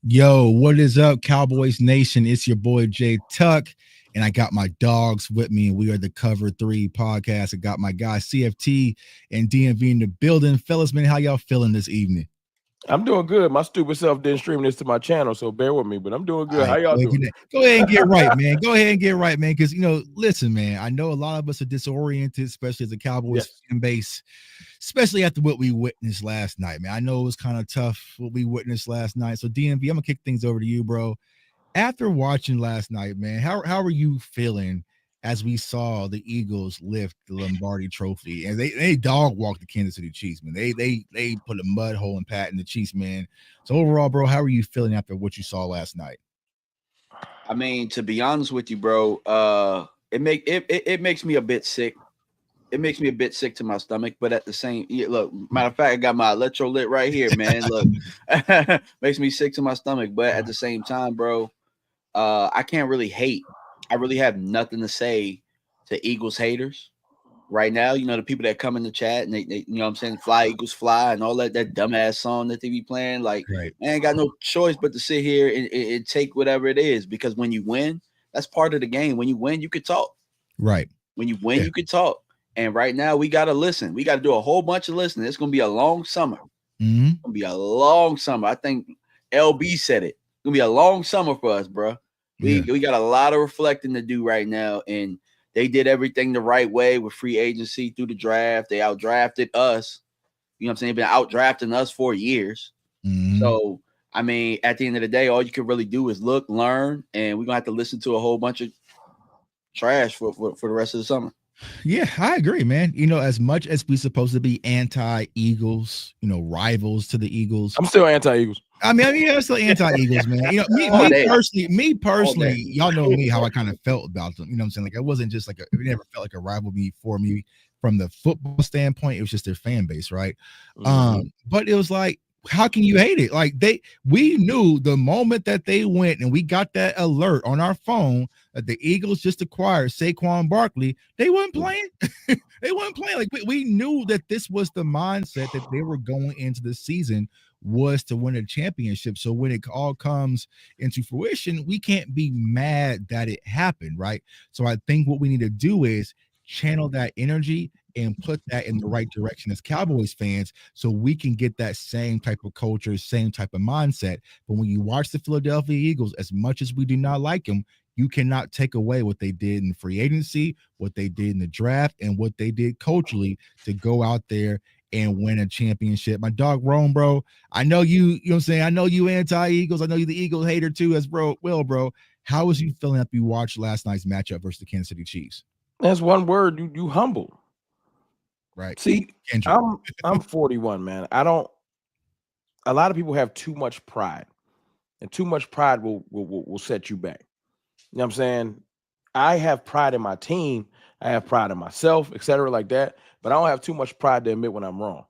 Yo, what is up, Cowboys Nation? It's your boy Jay Tuck, and I got my dogs with me, and we are the Cover 3 podcast. I got my guy CFT and DMV in the building. Fellas, man, how y'all feeling this evening? I'm doing good. My stupid self didn't stream this to my channel, so bear with me, but I'm doing All good. How right, y'all doing? go ahead and get right, man. Go ahead and get right, man. Because listen, man, I know a lot of us are disoriented, especially as a Cowboys Yes. fan base, especially after what we witnessed last night, man. I know it was kind of tough what we witnessed last night. So DMV, I'm gonna kick things over to you, bro. After watching last night, man, how are you feeling as we saw the Eagles lift the Lombardi Trophy and they dog walked the Kansas City Chiefs, man. They put a mud hole in Pat and the Chiefs, man. So overall, bro, how are you feeling after what you saw last night? I mean, to be honest with you, bro, it makes me a bit sick. It makes me a bit sick to my stomach, but at the same, look, matter of fact, I got my electrolyte right here, man. Look, makes me sick to my stomach, but at the same time, bro, I can't really hate. I really have nothing to say to Eagles haters right now. You know, the people that come in the chat and they you know what I'm saying, fly Eagles fly and all that dumbass song that they be playing. Like, Right. man, ain't got no choice but to sit here and take whatever it is, because when you win, that's part of the game. When you win, you can talk. Right. When you win, Yeah. you can talk. And right now, we got to listen. We got to do a whole bunch of listening. It's going to be a long summer. Mm-hmm. It's going to be a long summer. I think LB said it. It's going to be a long summer for us, bro. We got a lot of reflecting to do right now. And they did everything the right way with free agency through the draft. They outdrafted us. You know what I'm saying? They've been outdrafting us for years. Mm-hmm. So, I mean, at the end of the day, all you can really do is look, learn, and we're going to have to listen to a whole bunch of trash for the rest of the summer. Yeah, I agree, man. As much as we supposed to be anti-Eagles, rivals to the Eagles. I'm still anti-Eagles. I mean, I'm still anti-Eagles, man. Me personally, y'all know me, how I kind of felt about them. You know what I'm saying? Like, it wasn't just like it never felt like a rivalry for me from the football standpoint. It was just their fan base, right? But it was like, how can you hate it? Like, we knew the moment that they went and we got that alert on our phone that the Eagles just acquired Saquon Barkley, they weren't playing. They weren't playing. Like, we knew that this was the mindset that they were going into the season, was to win a championship. So when it all comes into fruition, we can't be mad that it happened, right? So I think what we need to do is channel that energy and put that in the right direction as Cowboys fans, so we can get that same type of culture, same type of mindset. But when you watch the Philadelphia Eagles, as much as we do not like them, you cannot take away what they did in free agency, what they did in the draft, and what they did culturally to go out there and win a championship. My dog Rome, bro, I know you know what I'm saying? I know you anti-Eagles. I know you the Eagles hater too, as bro. Bro, how was you feeling after you watched last night's matchup versus the Kansas City Chiefs? That's one word. You humble. Right. See, Kendrick. I'm 41, man. A lot of people have too much pride, and too much pride will set you back. You know what I'm saying? I have pride in my team. I have pride in myself, etc., like that. But I don't have too much pride to admit when I'm wrong.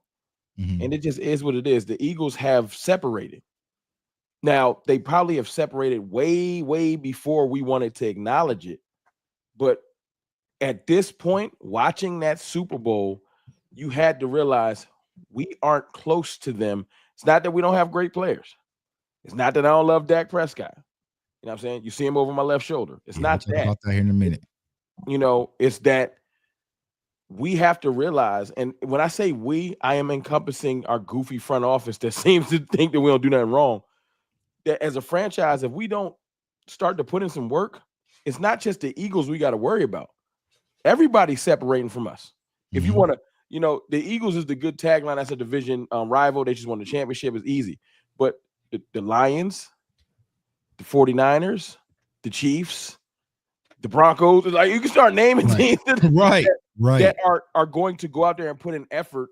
Mhm. And it just is what it is. The Eagles have separated. Now, they probably have separated way, way before we wanted to acknowledge it. But at this point, watching that Super Bowl, you had to realize we aren't close to them. It's not that we don't have great players. It's not that I don't love Dak Prescott. You know what I'm saying? You see him over my left shoulder. It's not we'll talk that. about that here in a minute. It's that we have to realize, and when I say we, I am encompassing our goofy front office that seems to think that we don't do nothing wrong. That as a franchise, if we don't start to put in some work, it's not just the Eagles we got to worry about. Everybody's separating from us. If you want to, the Eagles is the good tagline. That's a division rival. They just won the championship. It's easy. But the Lions, the 49ers, the Chiefs, the Broncos, like you can start naming teams that are going to go out there and put in effort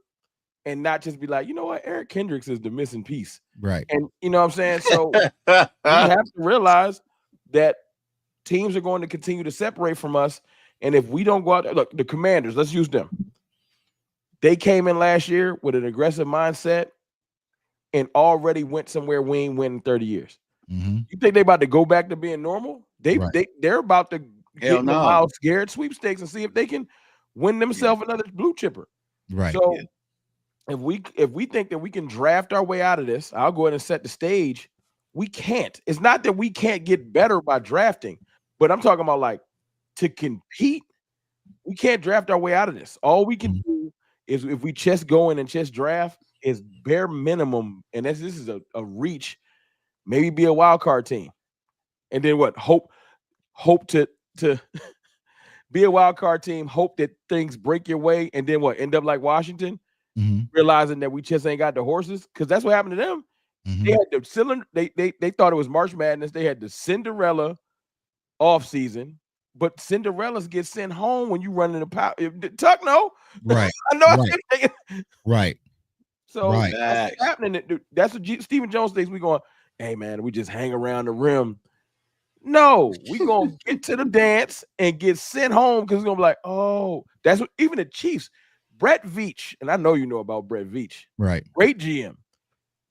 and not just be like, you know what, Eric Kendricks is the missing piece. Right. And you know what I'm saying? So we have to realize that teams are going to continue to separate from us. And if we don't go out there, look, the Commanders, let's use them. They came in last year with an aggressive mindset and already went somewhere we ain't win in 30 years. Mm-hmm. You think they about to go back to being normal? They're about to get in the Miles Garrett sweepstakes and see if they can win themselves another blue chipper. Right. So if we think that we can draft our way out of this, I'll go ahead and set the stage. we can't. It's not that we can't get better by drafting, but I'm talking about like to compete. We can't draft our way out of this. All we can do is if we just go in and just draft is bare minimum, and this is a reach, maybe be a wild card team. And then what? Hope to be a wild card team, hope that things break your way, and then what? End up like Washington, realizing that we just ain't got the horses, because that's what happened to them. They had the cylinder. They thought it was March Madness. They had the Cinderella off season, but Cinderellas get sent home when you run in the power. Tuck, no, right? I know. Right. So that's what's happening. That's what Stephen Jones thinks. We going, hey man, we just hang around the rim. No, we gonna get to the dance and get sent home because it's gonna be like, oh, that's what even the Chiefs. Brett Veach, and I know you know about Brett Veach, right? Great GM.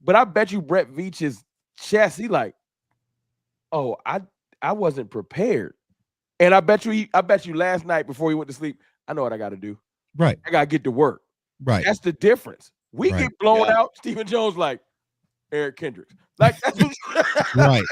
But I bet you Brett Veach's chest, he like, oh, I wasn't prepared. And I bet you last night before he went to sleep, I know what I got to do. Right. I got to get to work. Right. That's the difference. We get blown out. Stephen Jones like Eric Kendricks. Like that's right.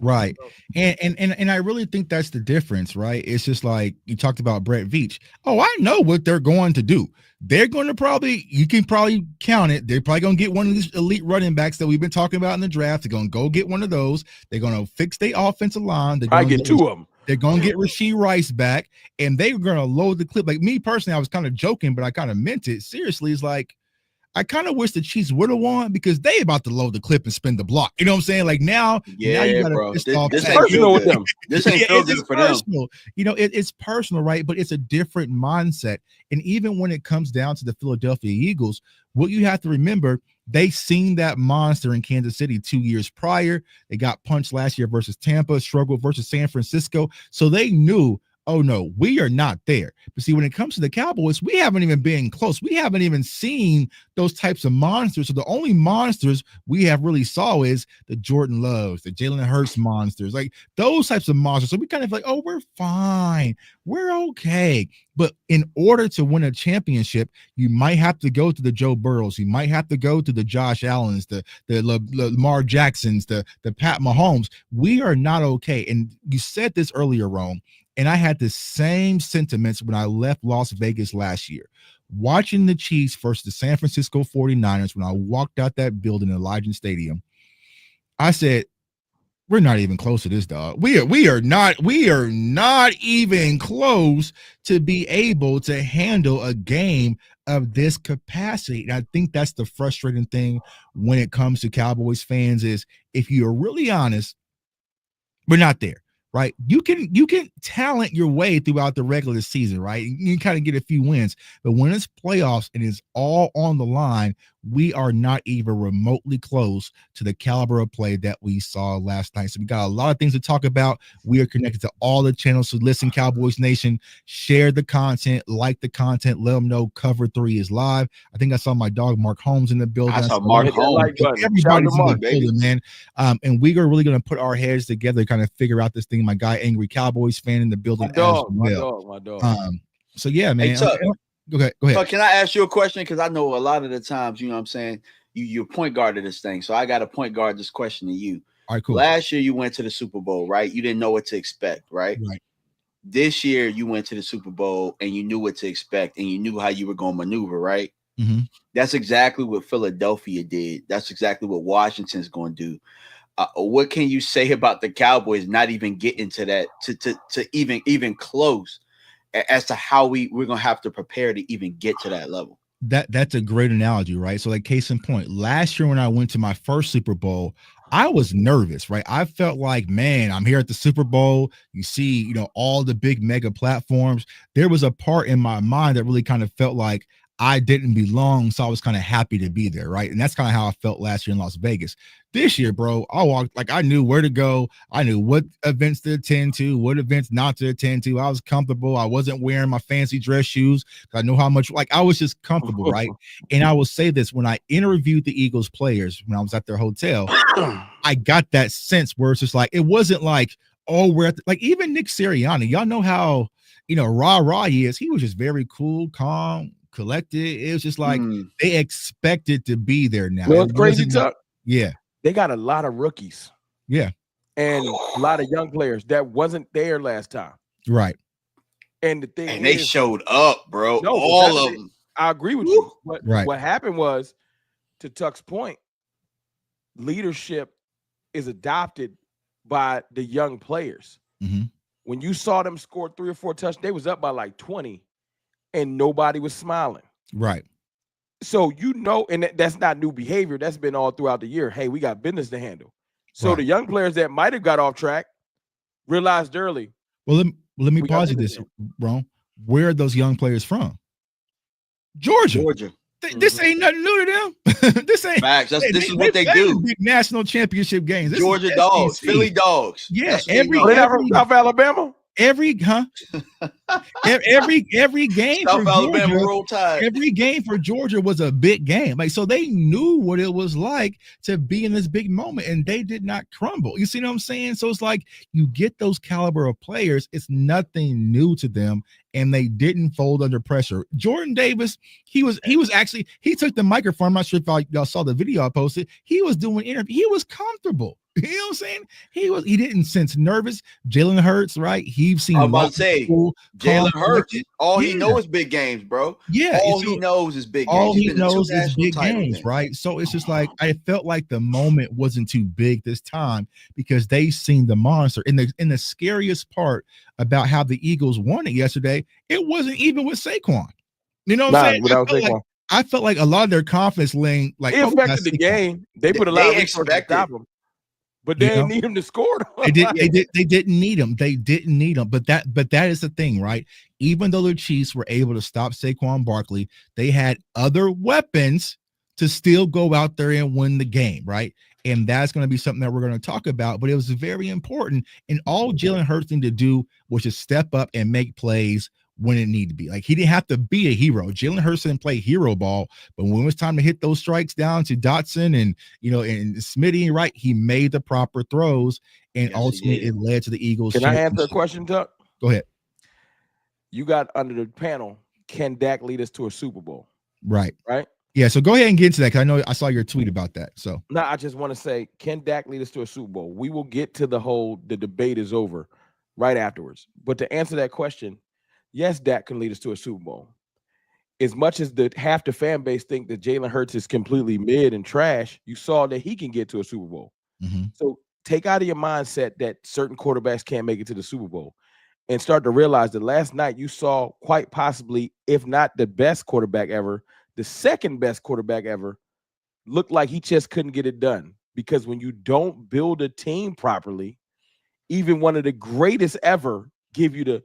Right. And I really think that's the difference, right? It's just like you talked about Brett Veach. Oh, I know what they're going to do. They're going to you can probably count it. They're probably going to get one of these elite running backs that we've been talking about in the draft. They're going to go get one of those. They're going to fix their offensive line. They're going to get two of them. They're going to get Rashee Rice back, and they're going to load the clip. Like me personally, I was kind of joking, but I kind of meant it. Seriously, it's like, I kind of wish the Chiefs would have won because they about to load the clip and spin the block. You know what I'm saying? Like now you bro. This ain't personal with them. This ain't feel good for personal. them. You know, it's personal, right? But it's a different mindset. And even when it comes down to the Philadelphia Eagles, what you have to remember, they seen that monster in Kansas City 2 years prior. They got punched last year versus Tampa, struggled versus San Francisco. So they knew, oh no, we are not there. But see, when it comes to the Cowboys, we haven't even been close. We haven't even seen those types of monsters. So the only monsters we have really saw is the Jordan Loves, the Jalen Hurts monsters, like those types of monsters. So we kind of like, oh, we're fine. We're okay. But in order to win a championship, you might have to go to the Joe Burrows. You might have to go to the Josh Allens, the Lamar Jacksons, the Pat Mahomes. We are not okay. And you said this earlier, Rome. And I had the same sentiments when I left Las Vegas last year. Watching the Chiefs versus the San Francisco 49ers, when I walked out that building in Allegiant Stadium, I said, we're not even close to this, dog. We are not even close to be able to handle a game of this capacity. And I think that's the frustrating thing when it comes to Cowboys fans is if you're really honest, we're not there. Right, you can talent your way throughout the regular season, right? You can kind of get a few wins, but when it's playoffs and it's all on the line, we are not even remotely close to the caliber of play that we saw last night. So we got a lot of things to talk about. We are connected to all the channels. So listen, Cowboys Nation, share the content, like the content, let them know Cover 3 is live. I think I saw my dog Mark Holmes in the building. I saw Mark Holmes. Everybody's in the building, man. And we are really going to put our heads together to kind of figure out this thing. My guy, Angry Cowboys fan in the building my dog, as well. My dog. So yeah, man. Hey, Go ahead. So can I ask you a question? Because I know a lot of the times, you know what I'm saying, you're point guard of this thing. So I got to point guard this question to you. All right, cool. Last year you went to the Super Bowl, right? You didn't know what to expect, right? Right. This year you went to the Super Bowl and you knew what to expect and you knew how you were going to maneuver, right? Mm-hmm. That's exactly what Philadelphia did. That's exactly what Washington's going to do. What can you say about the Cowboys not even getting to that, to even close as to how we're going to have to prepare to even get to that level? That's a great analogy, right? So like case in point, last year when I went to my first Super Bowl, I was nervous, right? I felt like, man, I'm here at the Super Bowl. You see, all the big mega platforms. There was a part in my mind that really kind of felt like I didn't belong, so I was kind of happy to be there, right? And that's kind of how I felt last year in Las Vegas. This year, bro, I walked like I knew where to go. I knew what events to attend to, what events not to attend to. I was comfortable. I wasn't wearing my fancy dress shoes. I know how much, like I was just comfortable, right? And I will say this, when I interviewed the Eagles players, when I was at their hotel, I got that sense where it's just like, it wasn't like, oh, we're at like even Nick Sirianni, y'all know how, rah he is. He was just very cool, calm, collected. It was just like they expected to be there now. It's crazy talk. Yeah. they got a lot of rookies. Yeah. And a lot of young players that wasn't there last time. Right. And the thing and they showed up, bro. No, all of them. I agree with you. But right. What happened was, to Tuck's point, leadership is adopted by the young players. Mm-hmm. When you saw them score 3 or 4 touchdowns, they was up by like 20 and nobody was smiling. Right. So, and that's not new behavior. That's been all throughout the year. Hey, we got business to handle. So the young players that might have got off track realized early. Well, let me pause you this, bro. Where are those young players from? Georgia. This ain't nothing new to them. This ain't facts. This is what they do. Big national championship games. Georgia dogs, Philly dogs. Yeah, every from South Alabama. Every game South for Alabama Georgia, Roll Tide. Every game for Georgia was a big game. Like, so they knew what it was like to be in this big moment, and they did not crumble. You see what I'm saying? So it's like you get those caliber of players, it's nothing new to them, and they didn't fold under pressure. Jordan Davis, he took the microphone. I'm not sure if y'all saw the video I posted. He was doing interview. He was comfortable. You know what I'm saying? He didn't sense nervous. Jalen Hurts, right? He's seen. I'm about to say Jalen Hurts. All he knows is big games, bro. Yeah, all he knows is big games. All he knows is big games, right? So it's just like I felt like the moment wasn't too big this time because they seen the monster. And the scariest part about how the Eagles won it yesterday, it wasn't even with Saquon. You know what I'm saying? I felt like a lot of their confidence laying like it affected the game. They put a lot of resources to stop them. But they didn't need him to score. They didn't need him. They didn't need him. But that is the thing, right? Even though the Chiefs were able to stop Saquon Barkley, they had other weapons to still go out there and win the game, right? And that's going to be something that we're going to talk about. But it was very important. And all Jalen Hurts needed to do was just step up and make plays when it needed to be. Like, he didn't have to be a hero. Jalen Hurts didn't play hero ball, but when it was time to hit those strikes down to Dotson and Smitty, right, he made the proper throws, and ultimately it led to the Eagles. Can I answer a question, Tuck? Go ahead. You got under the panel, can Dak lead us to a Super Bowl? Right. Yeah, so go ahead and get into that, because I know I saw your tweet about that. So now I just want to say, can Dak lead us to a Super Bowl? We will get to the debate is over right afterwards. But to answer that question, yes, Dak can lead us to a Super Bowl. As much as half the fan base think that Jalen Hurts is completely mid and trash, you saw that he can get to a Super Bowl. Mm-hmm. So take out of your mindset that certain quarterbacks can't make it to the Super Bowl, and start to realize that last night you saw quite possibly, if not the best quarterback ever, the second best quarterback ever, looked like he just couldn't get it done. Because when you don't build a team properly, even one of the greatest ever give you the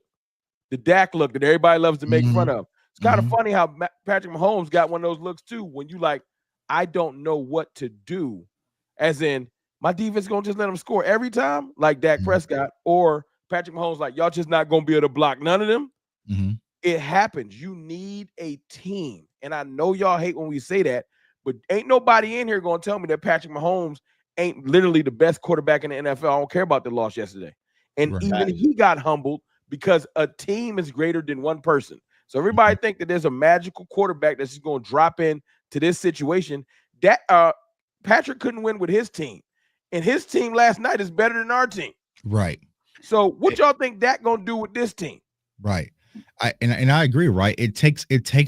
Dak look that everybody loves to make fun of. It's kind of funny how Patrick Mahomes got one of those looks too, when you like, I don't know what to do. As in, my defense is going to just let him score every time, like Dak Prescott, or Patrick Mahomes, like, y'all just not going to be able to block none of them. It happens. You need a team. And I know y'all hate when we say that, but ain't nobody in here going to tell me that Patrick Mahomes ain't literally the best quarterback in the NFL. I don't care about the loss yesterday. And even he got humbled, because a team is greater than one person. So everybody think that there's a magical quarterback that's just going to drop in to this situation. That Patrick couldn't win with his team, and his team last night is better than our team. Right. So what y'all think Dak going to do with this team? Right. I agree, right? It takes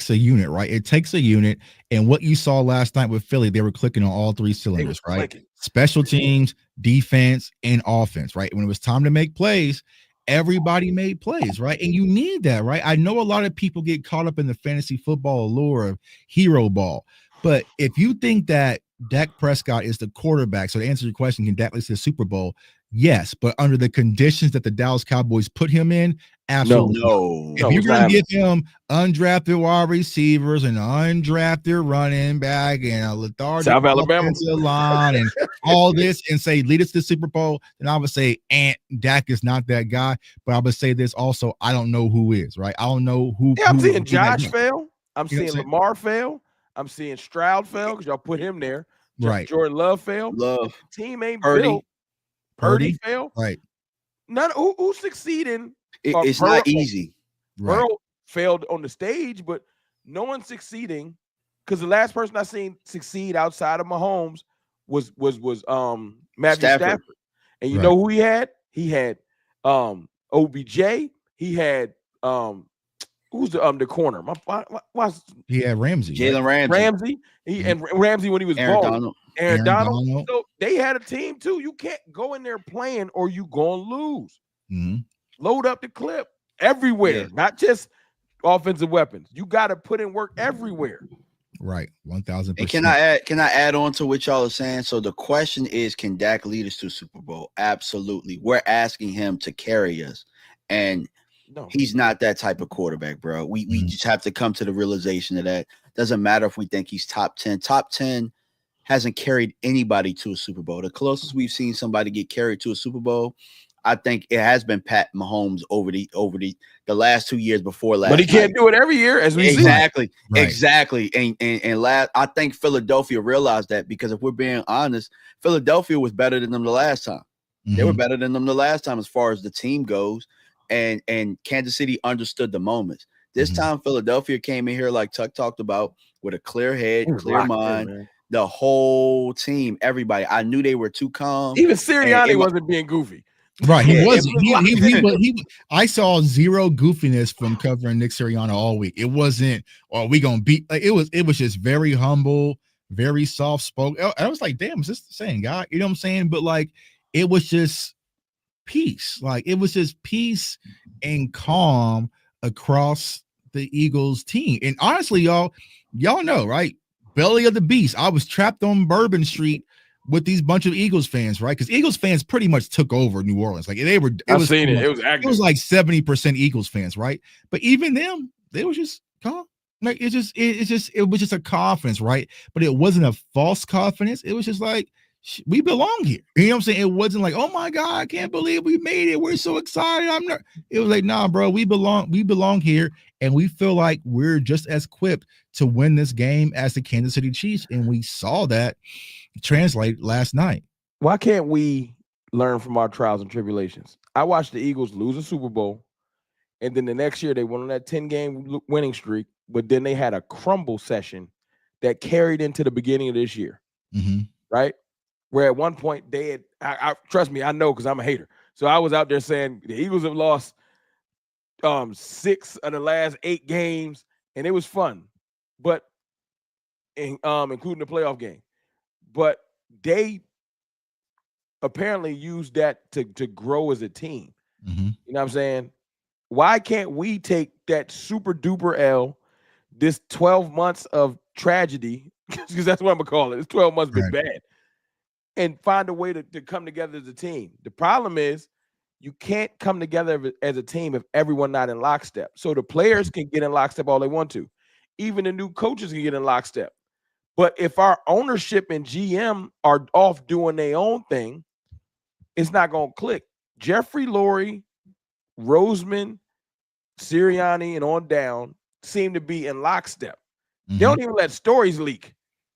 a unit, right? It takes a unit. And what you saw last night with Philly, they were clicking on all three cylinders, right? Special teams, defense, and offense, right? When it was time to make plays, everybody made plays, right? And you need that, right? I know a lot of people get caught up in the fantasy football allure of hero ball, but if you think that Dak Prescott is the quarterback, so to answer your question, can Dak lead to the Super Bowl? Yes, but under the conditions that the Dallas Cowboys put him in, absolutely. No. If you're going to give him undrafted wide receivers and an undrafted running back and a lethargic South Alabama line and all this, and say lead us to the Super Bowl, then I would say Dak is not that guy. But I would say this also: I don't know who is, right. I don't know who. Yeah, I'm seeing Josh fail. I'm seeing Lamar fail. I'm seeing Stroud fail because y'all put him there. Right. Jordan Love failed. Love. Team ain't Purdy. Purdy failed. Right. None who's succeeding. It's not easy. Right. Burrow failed on the stage, but no one's succeeding, because the last person I seen succeed outside of Mahomes was Matthew Stafford. And you know who he had? He had OBJ. He had who's the corner? He had Ramsey. Jalen Ramsey. And Ramsey when he was balling. Aaron Donald. So they had a team too. You can't go in there playing or you gonna lose. Load up the clip everywhere, not just offensive weapons. You got to put in work everywhere. Right, 1,000%. And can I add on to what y'all are saying? So the question is, can Dak lead us to Super Bowl? Absolutely. We're asking him to carry us, and he's not that type of quarterback, bro. We just have to come to the realization of that. Doesn't matter if we think he's top 10. Top 10 hasn't carried anybody to a Super Bowl. The closest we've seen somebody get carried to a Super Bowl, I think it has been Pat Mahomes over the last 2 years before last. But he can't do it every year, as we see. Exactly. And I think Philadelphia realized that, because if we're being honest, Philadelphia was better than them the last time. They were better than them the last time as far as the team goes, and Kansas City understood the moments. This time, Philadelphia came in here, like Tuck talked about, with a clear head, clear mind. The whole team, everybody. I knew they were too calm. Even Sirianni wasn't being goofy. Right, he wasn't. I saw zero goofiness from covering Nick Sirianni all week. It wasn't, we gonna beat. Like, it was just very humble, very soft spoken. I was like, damn, is this the same guy? You know what I'm saying? But like, it was just peace. Like, it was just peace and calm across the Eagles team. And honestly, y'all know, right? Belly of the beast. I was trapped on Bourbon Street with these bunch of Eagles fans, right? Because Eagles fans pretty much took over New Orleans. Like, they were. I've seen it. It was active. It was like 70% Eagles fans, right? But even them, they was just calm. Like, it was just a confidence, right? But it wasn't a false confidence. It was just like, we belong here. You know what I'm saying? It wasn't like, oh my God, I can't believe we made it. We're so excited. It was like, nah, bro, we belong here, and we feel like we're just as equipped to win this game as the Kansas City Chiefs. And we saw that translate last night. Why can't we learn from our trials and tribulations? I watched the Eagles lose a Super Bowl, and then the next year they went on that 10-game winning streak, but then they had a crumble session that carried into the beginning of this year, right? Where at one point they had, I trust me, I know, because I'm a hater. So I was out there saying the Eagles have lost 6 of the last 8 games, and it was fun, but including the playoff game. But they apparently used that to grow as a team. You know what I'm saying? Why can't we take that super duper L, this 12 months of tragedy, because that's what I'm gonna call it. It's 12 months been bad, and find a way to come together as a team. The problem is you can't come together as a team if everyone not in lockstep. So the players can get in lockstep all they want to. Even the new coaches can get in lockstep. But if our ownership and GM are off doing their own thing, it's not going to click. Jeffrey Lurie, Roseman, Sirianni, and on down seem to be in lockstep. They don't even let stories leak.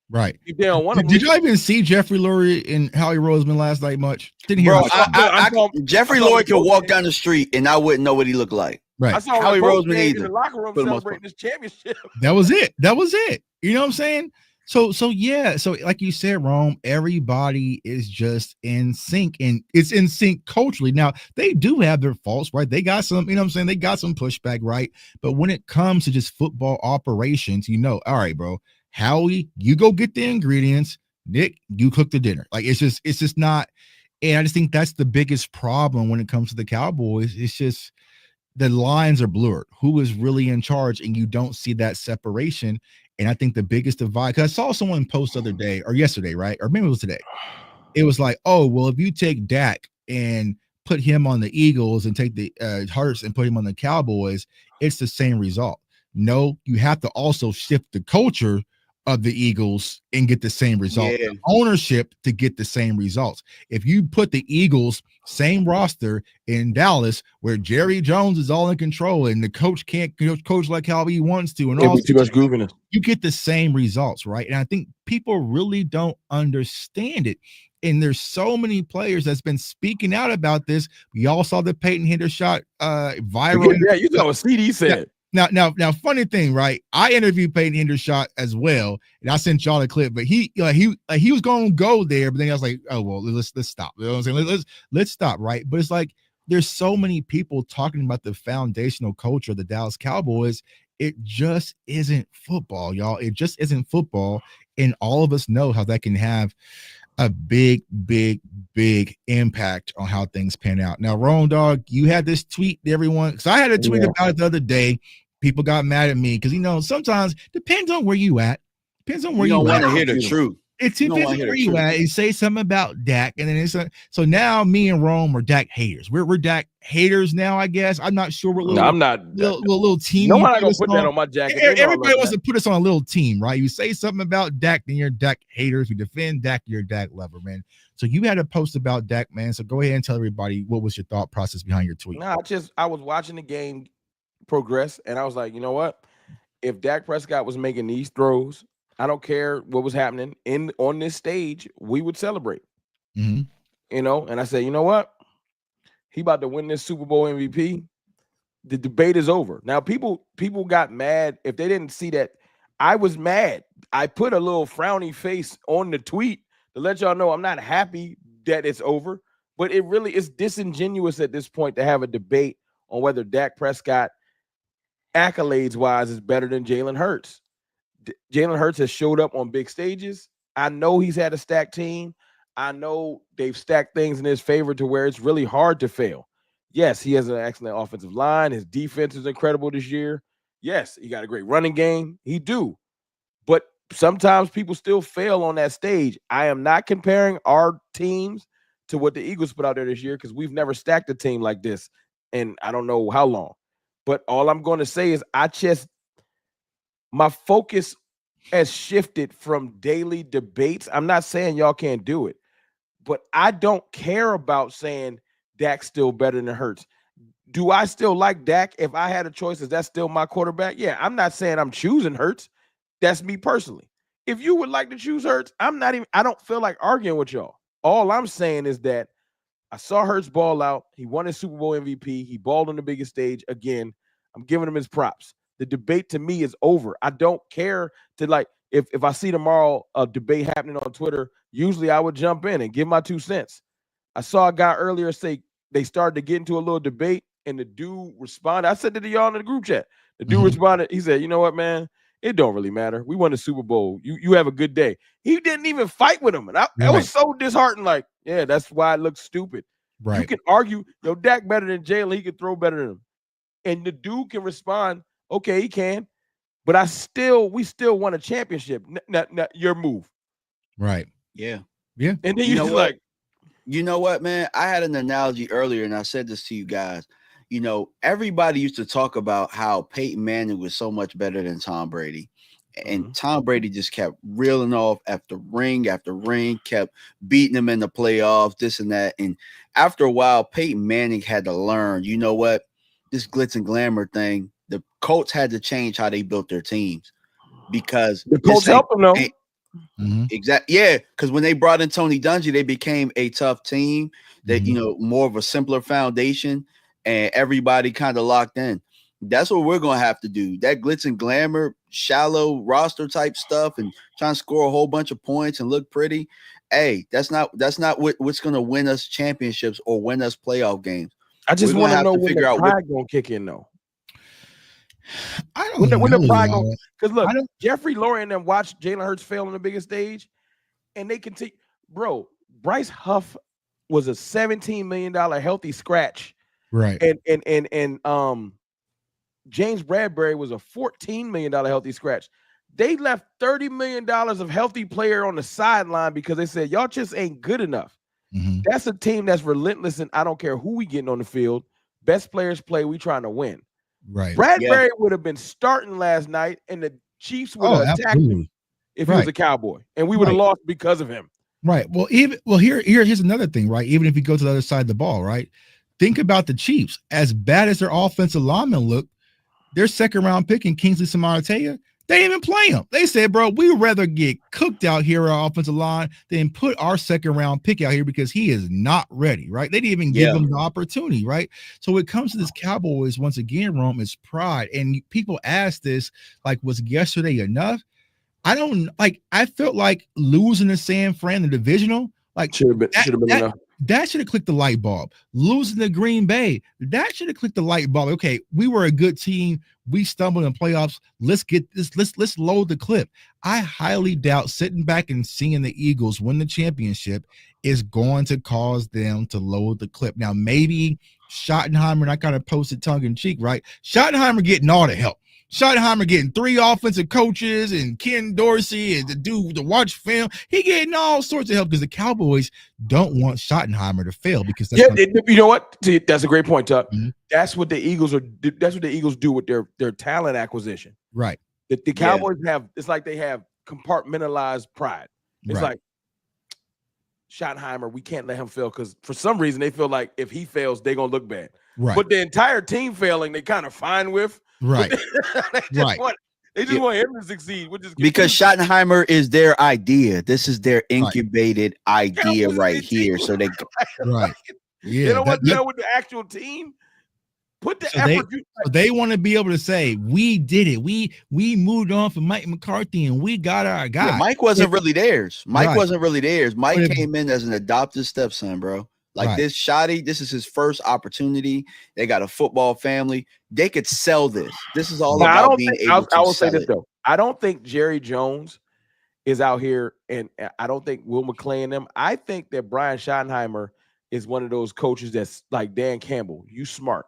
Right. If they don't want to. Did y'all even see Jeffrey Lurie and Howie Roseman last night much? Didn't hear. Bro, Jeffrey Lurie could walk down the street and I wouldn't know what he looked like. Right. I saw Howie Roseman either in the locker room celebrating his championship. That was it. You know what I'm saying? So yeah. So like you said, Rome, everybody is just in sync, and it's in sync culturally. Now they do have their faults, right? They got some, you know what I'm saying? They got some pushback, right? But when it comes to just football operations, all right, bro. Howie, you go get the ingredients. Nick, you cook the dinner. Like, it's just not. And I just think that's the biggest problem when it comes to the Cowboys. It's just the lines are blurred. Who is really in charge? And you don't see that separation. And I think the biggest divide, because I saw someone post the other day or yesterday, right? Or maybe it was today. It was like, oh, well, if you take Dak and put him on the Eagles and take the Hurts and put him on the Cowboys, it's the same result. No, you have to also shift the culture of the Eagles and get the same result. Yeah. Ownership to get the same results. If you put the Eagles same roster in Dallas, where Jerry Jones is all in control and the coach can't coach like how he wants to, and all too much goofiness, you get the same results, right? And I think people really don't understand it. And there's so many players that's been speaking out about this. We all saw the Peyton Hendershot viral. Yeah, you know what CD said. Now, funny thing, right? I interviewed Peyton Hendershot as well, and I sent y'all a clip. But he was going to go there, but then I was like, oh well, let's stop. You know what I'm saying? Let's stop, right? But it's like there's so many people talking about the foundational culture of the Dallas Cowboys. It just isn't football, y'all. It just isn't football, and all of us know how that can have a big impact on how things pan out. Now, Roan Dog, you had this tweet to everyone, because I had a tweet about it the other day. People got mad at me because sometimes depends on where you at. Depends on where you don't want at. to hear the truth. It depends on where you at. You say something about Dak, and then it's so now me and Rome are Dak haters. We're Dak haters now, I guess. I'm not sure what I'm not little team. No one gonna put that on my jacket. Everybody wants to put us on a little team, right? You say something about Dak, then you're Dak haters. You defend Dak, you're Dak lover, man. So you had a post about Dak, man. So go ahead and tell everybody what was your thought process behind your tweet. I was watching the game progress, and I was like, you know what? If Dak Prescott was making these throws, I don't care what was happening on this stage, we would celebrate. Mm-hmm. And I said, you know what? He about to win this Super Bowl MVP. The debate is over. Now, people got mad if they didn't see that. I was mad. I put a little frowny face on the tweet to let y'all know I'm not happy that it's over, but it really is disingenuous at this point to have a debate on whether Dak Prescott accolades-wise is better than Jalen Hurts. Jalen Hurts has showed up on big stages. I know he's had a stacked team. I know they've stacked things in his favor to where it's really hard to fail. Yes, he has an excellent offensive line. His defense is incredible this year. Yes, he got a great running game. He do. But sometimes people still fail on that stage. I am not comparing our teams to what the Eagles put out there this year because we've never stacked a team like this, and I don't know how long. But all I'm going to say is my focus has shifted from daily debates. I'm not saying y'all can't do it, but I don't care about saying Dak's still better than Hurts. Do I still like Dak? If I had a choice, is that still my quarterback? Yeah, I'm not saying I'm choosing Hurts. That's me personally. If you would like to choose Hurts, I don't feel like arguing with y'all. All I'm saying is that I saw Hurts ball out. He won his Super Bowl MVP. He balled on the biggest stage. Again, I'm giving him his props. The debate to me is over. I don't care to if I see tomorrow a debate happening on Twitter, usually I would jump in and give my 2 cents. I saw a guy earlier say they started to get into a little debate and the dude responded. I said to y'all in the group chat. The dude responded. He said, you know what, man? It don't really matter. We won the Super Bowl. You have a good day. He didn't even fight with him. And I was so disheartened. Like, yeah, that's why it looks stupid. Right. You can argue, Dak better than Jalen. He can throw better than him. And the dude can respond, okay, he can. But we still won a championship. Not your move. Right. Yeah. Yeah. And then you like, you know what, man? I had an analogy earlier, and I said this to you guys. Everybody used to talk about how Peyton Manning was so much better than Tom Brady. And Tom Brady just kept reeling off after ring, kept beating him in the playoffs, this and that. And after a while, Peyton Manning had to learn, you know what? This glitz and glamour thing, the Colts had to change how they built their teams because the Colts helped them though. Exactly. Yeah. Because when they brought in Tony Dungy, they became a tough team that, more of a simpler foundation and everybody kind of locked in. That's what we're going to have to do. That glitz and glamour, shallow roster type stuff and trying to score a whole bunch of points and look pretty. Hey, that's not what's going to win us championships or win us playoff games. I just want to know when the pride going to kick in though. I don't know. When the pride going, because look, Jeffrey Lurie and them watched Jalen Hurts fail on the biggest stage and they continue. Bro, Bryce Huff was a $17 million healthy scratch. Right. And James Bradbury was a $14 million healthy scratch. They left $30 million of healthy player on the sideline because they said, y'all just ain't good enough. That's a team that's relentless, and I don't care who we getting on the field. Best players play, we trying to win. Right. Bradbury would have been starting last night, and the Chiefs would have attacked him if he was a Cowboy, and we would have lost because of him. Right. Well, here's another thing, right? Even if you go to the other side of the ball, right? Think about the Chiefs. As bad as their offensive linemen look, their second round pick in Kingsley Samaratea, They didn't even play him. They said, bro, we'd rather get cooked out here on our offensive line than put our second round pick out here because he is not ready, right? They didn't even give him the opportunity, right? So when it comes to this Cowboys, once again, Rome, is pride. And people ask this, like, was yesterday enough? I don't like. I felt like losing to San Fran, the divisional, like should have been enough. That should have clicked the light bulb. Losing to Green Bay, that should have clicked the light bulb. Okay, we were a good team. We stumbled in playoffs. Let's get this. Let's load the clip. I highly doubt sitting back and seeing the Eagles win the championship is going to cause them to load the clip. Now, maybe Schottenheimer, and I kind of posted tongue in cheek, right? Schottenheimer getting all the help. Schottenheimer getting 3 offensive coaches and Ken Dorsey and the dude to watch film. He getting all sorts of help because the Cowboys don't want Schottenheimer to fail because that's you know what? That's a great point, Tuck. Mm-hmm. That's what the Eagles are. That's what the Eagles do with their talent acquisition. Right. The Cowboys have. It's like they have compartmentalized pride. It's like Schottenheimer. We can't let him fail because for some reason they feel like if he fails, they're gonna look bad. Right. But the entire team failing, they kind of fine with. Right. They just want him to succeed, which is because Schottenheimer is their idea. This is their incubated idea right here. So they they don't want to deal with the actual team. Put the effort. They want to be able to say, we did it. We moved on from Mike McCarthy and we got our guy. Yeah, Mike wasn't really theirs. Mike wasn't really theirs. Mike came in as an adopted stepson, bro. Like this Shotty, this is his first opportunity. They got a football family. They could sell this. This is all about being able to I will say sell this though. I don't think Jerry Jones is out here, and I don't think Will McClay and them. I think that Brian Schottenheimer is one of those coaches that's like Dan Campbell. You smart.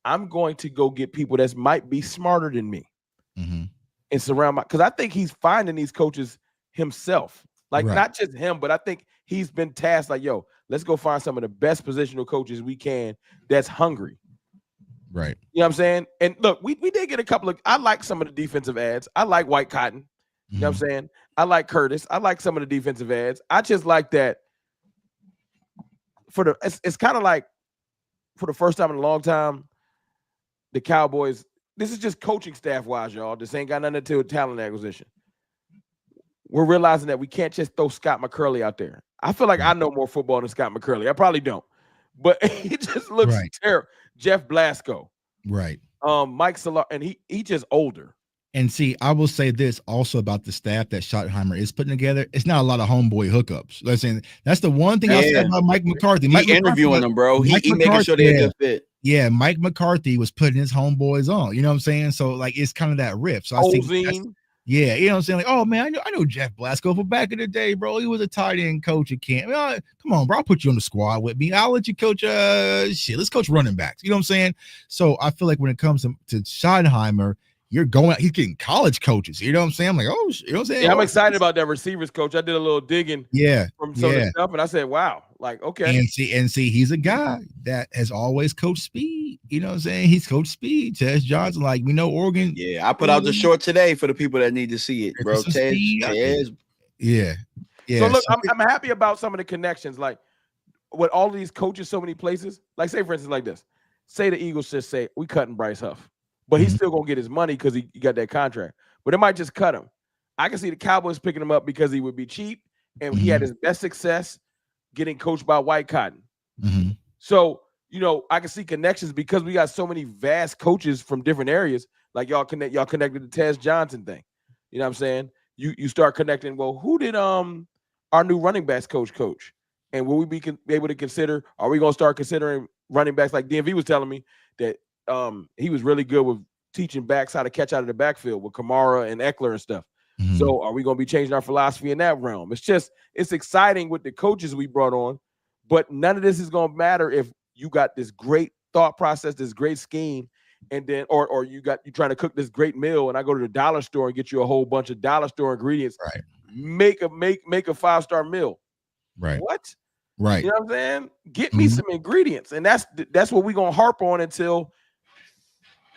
I'm going to go get people that might be smarter than me and surround because I think he's finding these coaches himself. Like not just him, but I think he's been tasked like, yo, let's go find some of the best positional coaches we can that's hungry. Right. You know what I'm saying? And look, we did get a couple of, I like some of the defensive ads. I like White Cotton. You know what I'm saying? I like Curtis. I like some of the defensive ads. I just like that it's kind of like for the first time in a long time, the Cowboys, this is just coaching staff wise, y'all. This ain't got nothing to do with talent acquisition. We're realizing that we can't just throw Scott McCurley out there. I feel like I know more football than Scott McCurley. I probably don't, but he just looks terrible. Jeff Blasco, Mike Solar, and he just older. And see, I will say this also about the staff that Schottenheimer is putting together. It's not a lot of homeboy hookups. Listen, that's the one thing I said about Mike McCarthy. He interviewing them, bro. He making sure they're a good fit. Yeah, Mike McCarthy was putting his homeboys on. You know what I'm saying? So like, it's kind of that riff. So I think. Yeah, you know what I'm saying? Like, oh man, I know Jeff Blasco from back in the day, bro. He was a tight end coach at camp. Come on, bro. I'll put you on the squad with me. I'll let you coach let's coach running backs. You know what I'm saying? So I feel like when it comes to Schottenheimer, he's getting college coaches. You know what I'm saying? I'm like, oh, you know what I'm saying? Yeah, I'm excited about that receivers coach. I did a little digging from some of the stuff, and I said, wow, like, okay. And see, he's a guy that has always coached speed. You know what I'm saying? He's coached speed. Tez Johnson, like, we know Oregon. Yeah, I put out the short today for the people that need to see it, bro. Tez. Yeah. So look, I'm happy about some of the connections. Like, with all of these coaches so many places, like, say, for instance, like this. Say the Eagles just say, we cutting Bryce Huff. But he's still going to get his money because he got that contract. But it might just cut him. I can see the Cowboys picking him up because he would be cheap and he had his best success getting coached by White Cotton. So, you know, I can see connections because we got so many vast coaches from different areas. Like y'all connected the Tez Johnson thing. You know what I'm saying? You start connecting, well, who did our new running backs coach? And will we be able to consider, are we going to start considering running backs like DMV was telling me that he was really good with teaching backs how to catch out of the backfield with Kamara and Eckler and stuff. So are we going to be changing our philosophy in that realm? It's exciting with the coaches we brought on, but none of this is going to matter if you got this great thought process, this great scheme, and then, or you're trying to cook this great meal and I go to the dollar store and get you a whole bunch of dollar store ingredients. Right. Make a 5-star meal. Right. What? Right. You know what I'm saying? Get me some ingredients. And that's what we're going to harp on until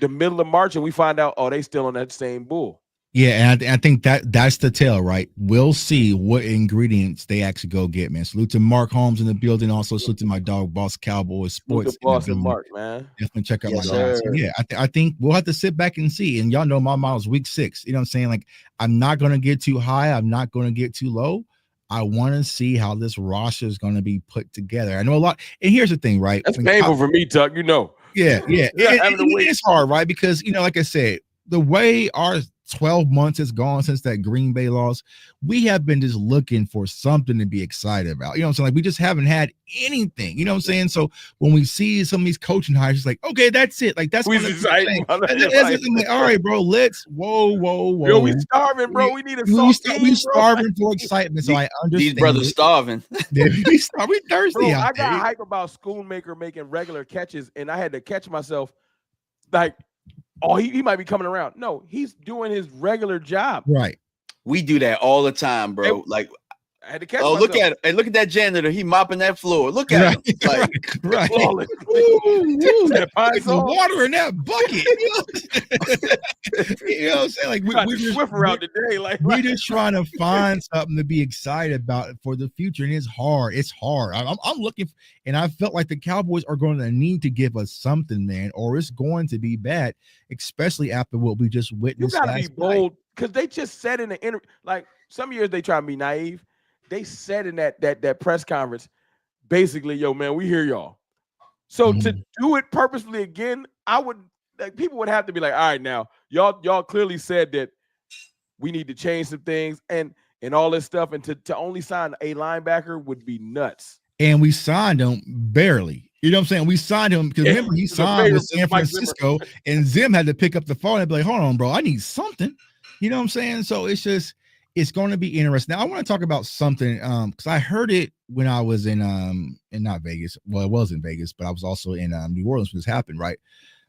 the middle of March, and we find out, oh, they still on that same bull. Yeah, and I think that's the tell, right? We'll see what ingredients they actually go get, man. Salute to Mark Holmes in the building. Also, salute to my dog, Boss Cowboys Move the Sports in the boss and building. Mark, man. Definitely check out Yes, my guys. sir. So yeah, I think we'll have to sit back and see. And y'all know my model's week 6. You know what I'm saying? Like, I'm not going to get too high. I'm not going to get too low. I want to see how this roster is going to be put together. I know a lot. And here's the thing, right? That's painful for me, Tuck. You know. Yeah. Having to wait. It's hard, right? Because, like I said, the way our 12 months has gone since that Green Bay loss, we have been just looking for something to be excited about. You know what I'm saying? Like, we just haven't had anything. You know what I'm saying? So when we see some of these coaching hires, it's like, okay, that's it. Like, that's We what excited. I'm like, all right, bro, let's whoa. Yo, we starving, bro. We need a we starving for excitement. So I understand. These brothers starving. we thirsty. Bro, out I got there. hype about Schoonmaker making regular catches, and I had to catch myself like, oh, he might be coming around. No, he's doing his regular job. Right. We do that all the time, bro. Like, I had to catch myself. Look at him. Hey, look at that janitor. He mopping that floor. Look at him. Like, right. That pine the water in that bucket. You know what I'm saying? Like, we just Swiffer out today. Like, we're just trying to find something to be excited about for the future, and it's hard. It's hard. I'm looking, and I felt like the Cowboys are going to need to give us something, man, or it's going to be bad, especially after what we just witnessed. You gotta be bold, because they just said in the interview, like, some years they try to be naive. They said in that press conference, basically, yo, man, we hear y'all. So to do it purposely again, people would have to be like, all right, now y'all clearly said that we need to change some things and all this stuff, and to only sign a linebacker would be nuts. And we signed him barely. You know what I'm saying? We signed him because remember he signed with San Francisco, and Zim had to pick up the phone and be like, hold on, bro, I need something. You know what I'm saying? So it's going to be interesting. Now I want to talk about something because I heard it when I was in not Vegas. Well, it was in Vegas, but I was also in New Orleans when this happened, right?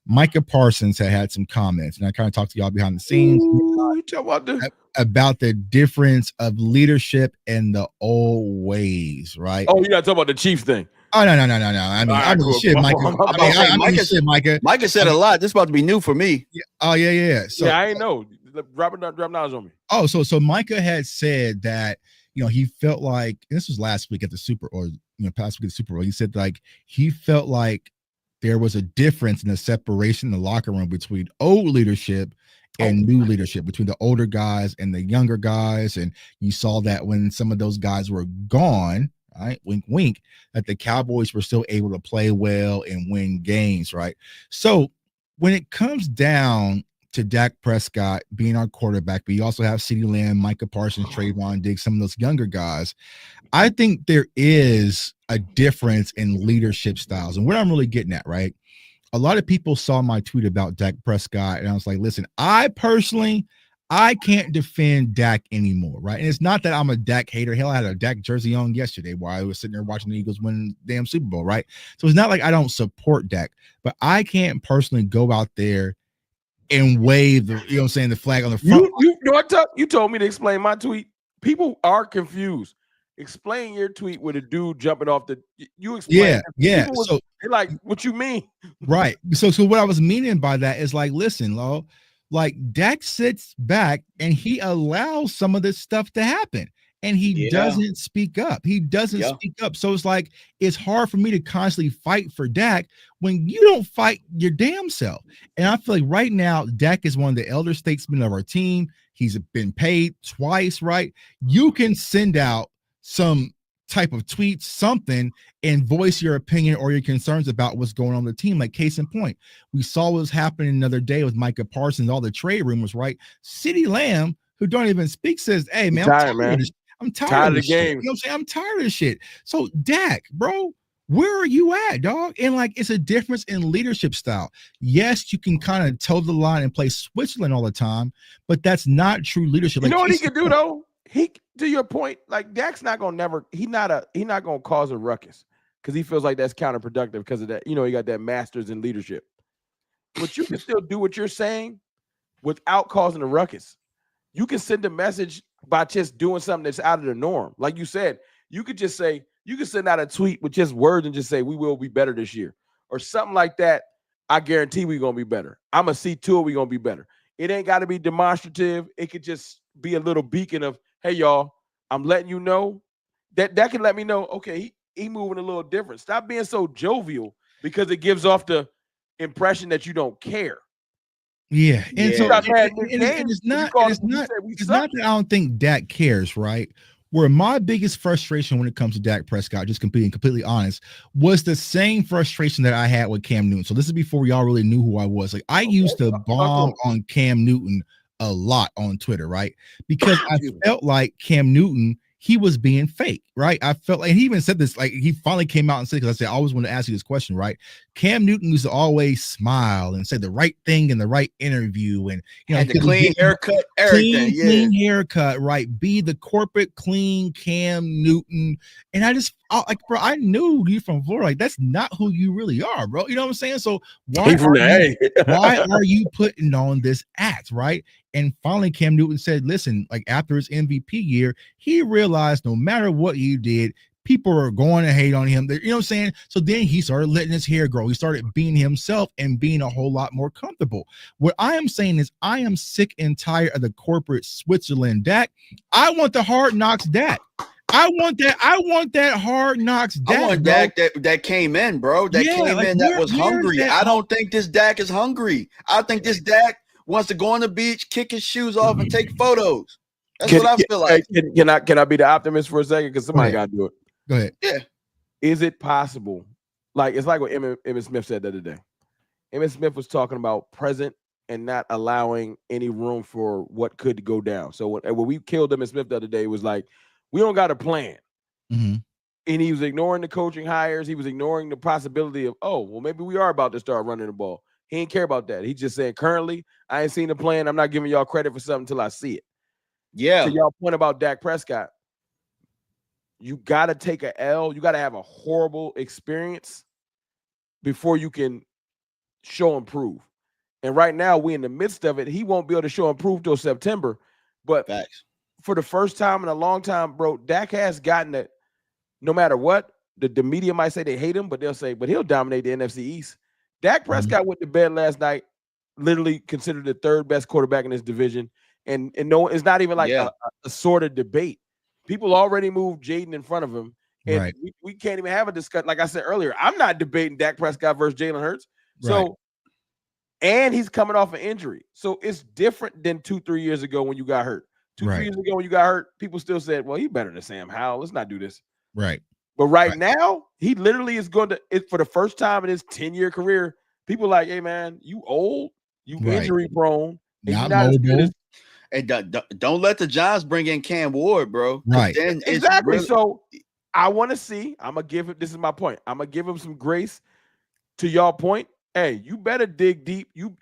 Micah Parsons had some comments, and I kind of talked to y'all behind the scenes about the difference of leadership and the old ways, right? Oh, you're not talking about the Chiefs thing. Oh, no. I mean, shit, Micah. Micah said a lot. This is about to be new for me. Yeah. Oh, yeah. So I ain't know. Drop knowledge on me. Oh, so Micah had said that, he felt like, and this was last week at the Super, or past week at the Super Bowl. He said like he felt like there was a difference in the separation in the locker room between old leadership and new leadership, between the older guys and the younger guys. And you saw that when some of those guys were gone, right? Wink, wink, that the Cowboys were still able to play well and win games, right? So when it comes down to Dak Prescott being our quarterback, but you also have CeeDee Lamb, Micah Parsons, Trayvon Diggs, some of those younger guys, I think there is a difference in leadership styles. And what I'm really getting at, right? A lot of people saw my tweet about Dak Prescott, and I was like, listen, I can't defend Dak anymore, right? And it's not that I'm a Dak hater. Hell, I had a Dak jersey on yesterday while I was sitting there watching the Eagles win the damn Super Bowl, right? So it's not like I don't support Dak, but I can't personally go out there and wave the flag on the front. You know what, Tuck? You told me to explain my tweet. People are confused. Explain your tweet with a dude jumping off the. You explain. Yeah. So they're like, what you mean? Right. So what I was meaning by that is like, listen, Lo, like Dak sits back and he allows some of this stuff to happen. And he doesn't speak up. Speak up. So it's like, it's hard for me to constantly fight for Dak when you don't fight your damn self. And I feel like right now, Dak is one of the elder statesmen of our team. He's been paid twice, right? You can send out some type of tweet, something, and voice your opinion or your concerns about what's going on with the team. Like, case in point, we saw what was happening another day with Micah Parsons, all the trade rumors, right? CeeDee Lamb, who don't even speak, says, hey, man, I'm tired of the game. You know what I'm saying? I'm tired of this shit. So, Dak, bro, where are you at, dog? And like, it's a difference in leadership style. Yes, you can kind of toe the line and play Switzerland all the time, but that's not true leadership. You know what he can do though? He, to your point, like Dak's not gonna he's not gonna cause a ruckus because he feels like that's counterproductive because of that. He got that master's in leadership. But you can still do what you're saying without causing a ruckus. You can send a message by just doing something that's out of the norm. Like you said, you could just say, you could send out a tweet with just words and just say, we will be better this year or something like that. I guarantee we're going to be better. I'm going to see to it. We're going to be better. It ain't got to be demonstrative. It could just be a little beacon of, hey, y'all, I'm letting you know that can let me know, okay, he moving a little different. Stop being so jovial because it gives off the impression that you don't care. Yeah, and so it's not that I don't think Dak cares, right? Where my biggest frustration when it comes to Dak Prescott, just being completely honest, was the same frustration that I had with Cam Newton. So this is before y'all really knew who I was. Like I used to bomb on Cam Newton a lot on Twitter, right? Because I felt like Cam Newton, he was being fake, right? I felt like he even said this, like he finally came out and said, because I said, I always want to ask you this question, right? Cam Newton used to always smile and say the right thing in the right interview, and had the clean haircut, everything, clean haircut, right? Be the corporate clean Cam Newton. And like, bro, I knew you from Florida. Like, that's not who you really are, bro. You know what I'm saying? So why are you putting on this act, right? And finally, Cam Newton said, listen, like after his MVP year, he realized no matter what you did, people are going to hate on him. You know what I'm saying? So then he started letting his hair grow. He started being himself and being a whole lot more comfortable. What I am saying is I am sick and tired of the corporate Switzerland Dak. I want the hard knocks Dak. I want that hard knocks Dak. I want Dak that came in, bro. That was hungry. I don't think this Dak is hungry. I think this Dak wants to go on the beach, kick his shoes off, and take photos. That's what I feel like. Can I be the optimist for a second? Because somebody got to do it. Go ahead. Yeah. Is it possible? Like, it's like what Emmitt Smith said the other day. Emmitt Smith was talking about present and not allowing any room for what could go down. So when we killed Emmitt Smith the other day, it was like, we don't got a plan. Mm-hmm. And he was ignoring the coaching hires. He was ignoring the possibility of, oh, well, maybe we are about to start running the ball. He ain't care about that. He just said, currently, I ain't seen the plan. I'm not giving y'all credit for something until I see it. Yeah. To y'all point about Dak Prescott, you got to take a L. You got to have a horrible experience before you can show improve. And right now, we in the midst of it. He won't be able to show improve till September. But for the first time in a long time, bro, Dak has gotten it. No matter what, the media might say they hate him, but they'll say, but he'll dominate the NFC East. Dak Prescott went to bed last night, literally considered the third best quarterback in this division. And no, it's not even like a sort of debate. People already moved Jaden in front of him. And we can't even have a discussion. Like I said earlier, I'm not debating Dak Prescott versus Jalen Hurts. So, and he's coming off an injury. So it's different than 2-3 years ago when you got hurt. 2-3 years ago when you got hurt, people still said, well, he's better than Sam Howell. Let's not do this. Right. But now, he literally is going to, for the first time in his 10-year career, people like, hey, man, you old, you injury prone. Not mobile. And don't let the Giants bring in Cam Ward, bro. Right. Then exactly. So I want to see, I'm going to give it, this is my point. I'm going to give him some grace. To y'all point, hey, you better dig deep. You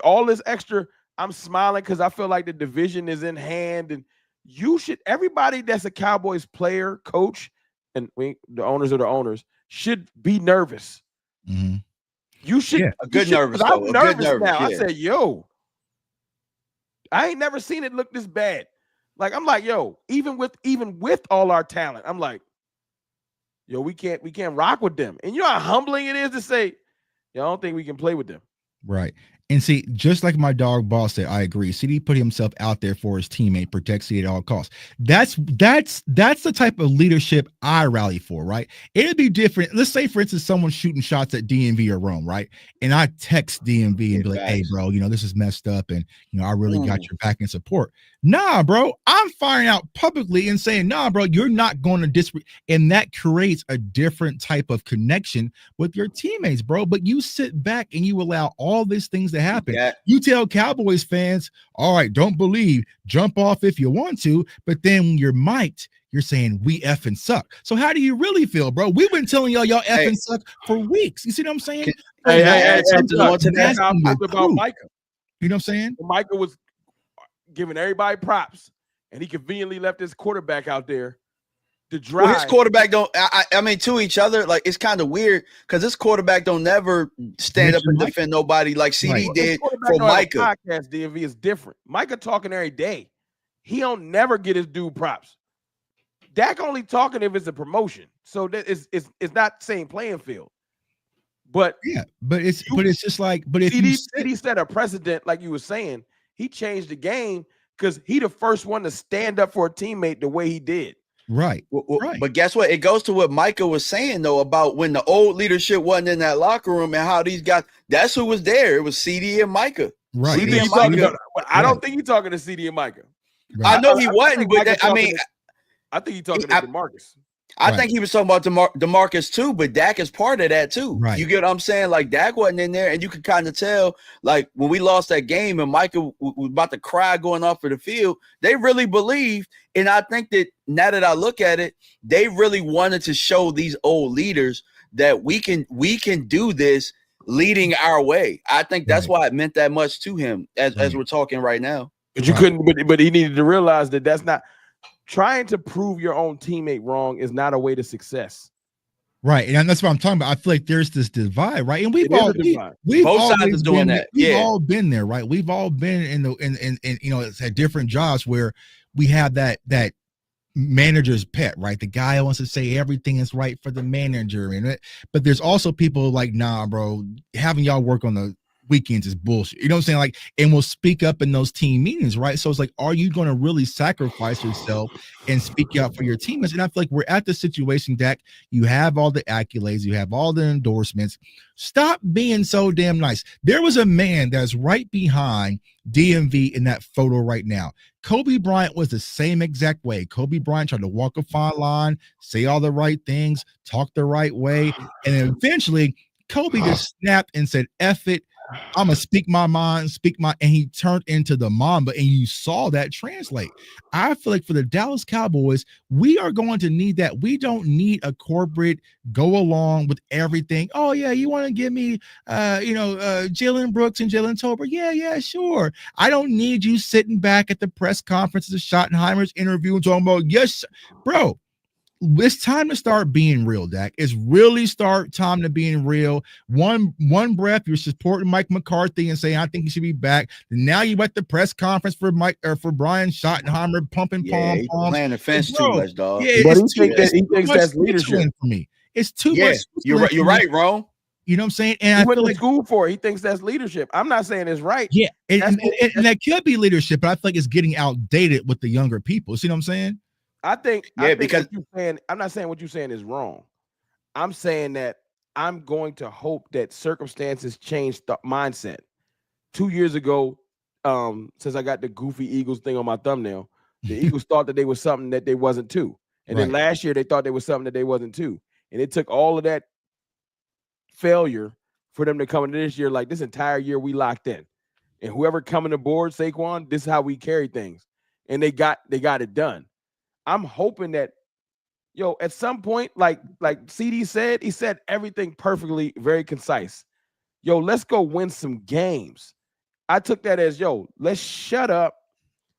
all this extra, I'm smiling because I feel like the division is in hand, and you should, everybody that's a Cowboys player, coach, and the owners are the owners, should be nervous. Mm-hmm. You should a good nervous. I'm nervous now. I said, yo, I ain't never seen it look this bad. Like, I'm like, yo, even with all our talent, I'm like, yo, we can't rock with them. And you know how humbling it is to say, yo, I don't think we can play with them. Right. And see, just like my dog boss said, I agree. CD put himself out there for his teammate, protects CD at all costs. That's the type of leadership I rally for, right? It'd be different. Let's say, for instance, someone's shooting shots at DMV or Rome, right? And I text DMV and be like, hey, bro, this is messed up, and I really got your back and support. Nah, bro, I'm firing out publicly and saying, nah, bro, you're not going to disrespect. And that creates a different type of connection with your teammates, bro. But you sit back and you allow all these things to happen. Yeah. You tell Cowboys fans, all right, don't believe, jump off if you want to, but then when you're mic'd, you're saying we effing suck. So how do you really feel, bro? We've been telling y'all effing suck for weeks. You see what I'm saying? About Micah. You know what I'm saying? Micah was giving everybody props, and he conveniently left his quarterback out there to drive. Well, his quarterback don't. I mean, to each other, like, it's kind of weird because this quarterback don't never stand up and defend nobody like CD did for Micah. Podcast DMV is different. Micah talking every day. He don't never get his due props. Dak only talking if it's a promotion, so that it's not same playing field. But yeah, but it's just like, but if CD set a precedent, like you were saying. He changed the game because he the first one to stand up for a teammate the way he did. Right. Right. But guess what? It goes to what Micah was saying, though, about when the old leadership wasn't in that locker room and how these guys, that's who was there. It was CD and Micah. Right. CD and Micah. I don't think he's talking to CD and Micah. Right. I know he wasn't, but I think he's talking to DeMarcus. I think he was talking about DeMarcus too, but Dak is part of that too. Right. You get what I'm saying? Like Dak wasn't in there, and you could kind of tell, like when we lost that game and Micah was about to cry going off of the field, they really believed. And I think that now that I look at it, they really wanted to show these old leaders that we can do this leading our way. I think that's why it meant that much to him as we're talking right now. But you couldn't, but he needed to realize that that's not. Trying to prove your own teammate wrong is not a way to success. Right. And that's what I'm talking about. I feel like there's this divide, right? And we've all doing that. We've all been there, right? We've all been in you know, it's at different jobs where we have that manager's pet, right? The guy wants to say everything is right for the manager. But there's also people like, nah, bro, having y'all work on the weekends is bullshit. You know what I'm saying? Like, and we'll speak up in those team meetings, right? So it's like, are you going to really sacrifice yourself and speak out for your teammates? And I feel like we're at the situation, Dak. You have all the accolades, you have all the endorsements. Stop being so damn nice. There was a man that's right behind DMV in that photo right now. Kobe Bryant was the same exact way. Kobe Bryant tried to walk a fine line, say all the right things, talk the right way, and then eventually Kobe just snapped and said, F it. I'm gonna speak my mind, and he turned into the Mamba, and you saw that translate. I feel like for the Dallas Cowboys, we are going to need that. We don't need a corporate go along with everything. Oh yeah, you want to give me Jalen Brooks and Jalen Tober? Yeah, sure. I don't need you sitting back at the press conferences of Schottenheimer's interview and talking about, yes, bro. It's time to start being real, Dak. It's really time to being real. One breath, you're supporting Mike McCarthy and saying, I think he should be back. And now you at the press conference for Brian Schottenheimer pumping palms. Playing the fence too much, dog. Yeah, but he thinks that's leadership for me. It's too much. You're right, Ron. You know what I'm saying? And he I went feel to like school for it. He thinks that's leadership. I'm not saying it's right. Yeah, and that could be leadership, but I feel like it's getting outdated with the younger people. See what I'm saying? I think because what you're saying, I'm not saying what you're saying is wrong. I'm saying that I'm going to hope that circumstances change the mindset. 2 years ago, since I got the goofy Eagles thing on my thumbnail, the Eagles thought that they were something that they wasn't too. And then last year they thought they were something that they wasn't too. And it took all of that failure for them to come into this year. Like this entire year we locked in. And whoever coming aboard, Saquon, this is how we carry things. And they got it done. I'm hoping that, at some point, like CD said, he said everything perfectly, very concise. Let's go win some games. I took that as, let's shut up,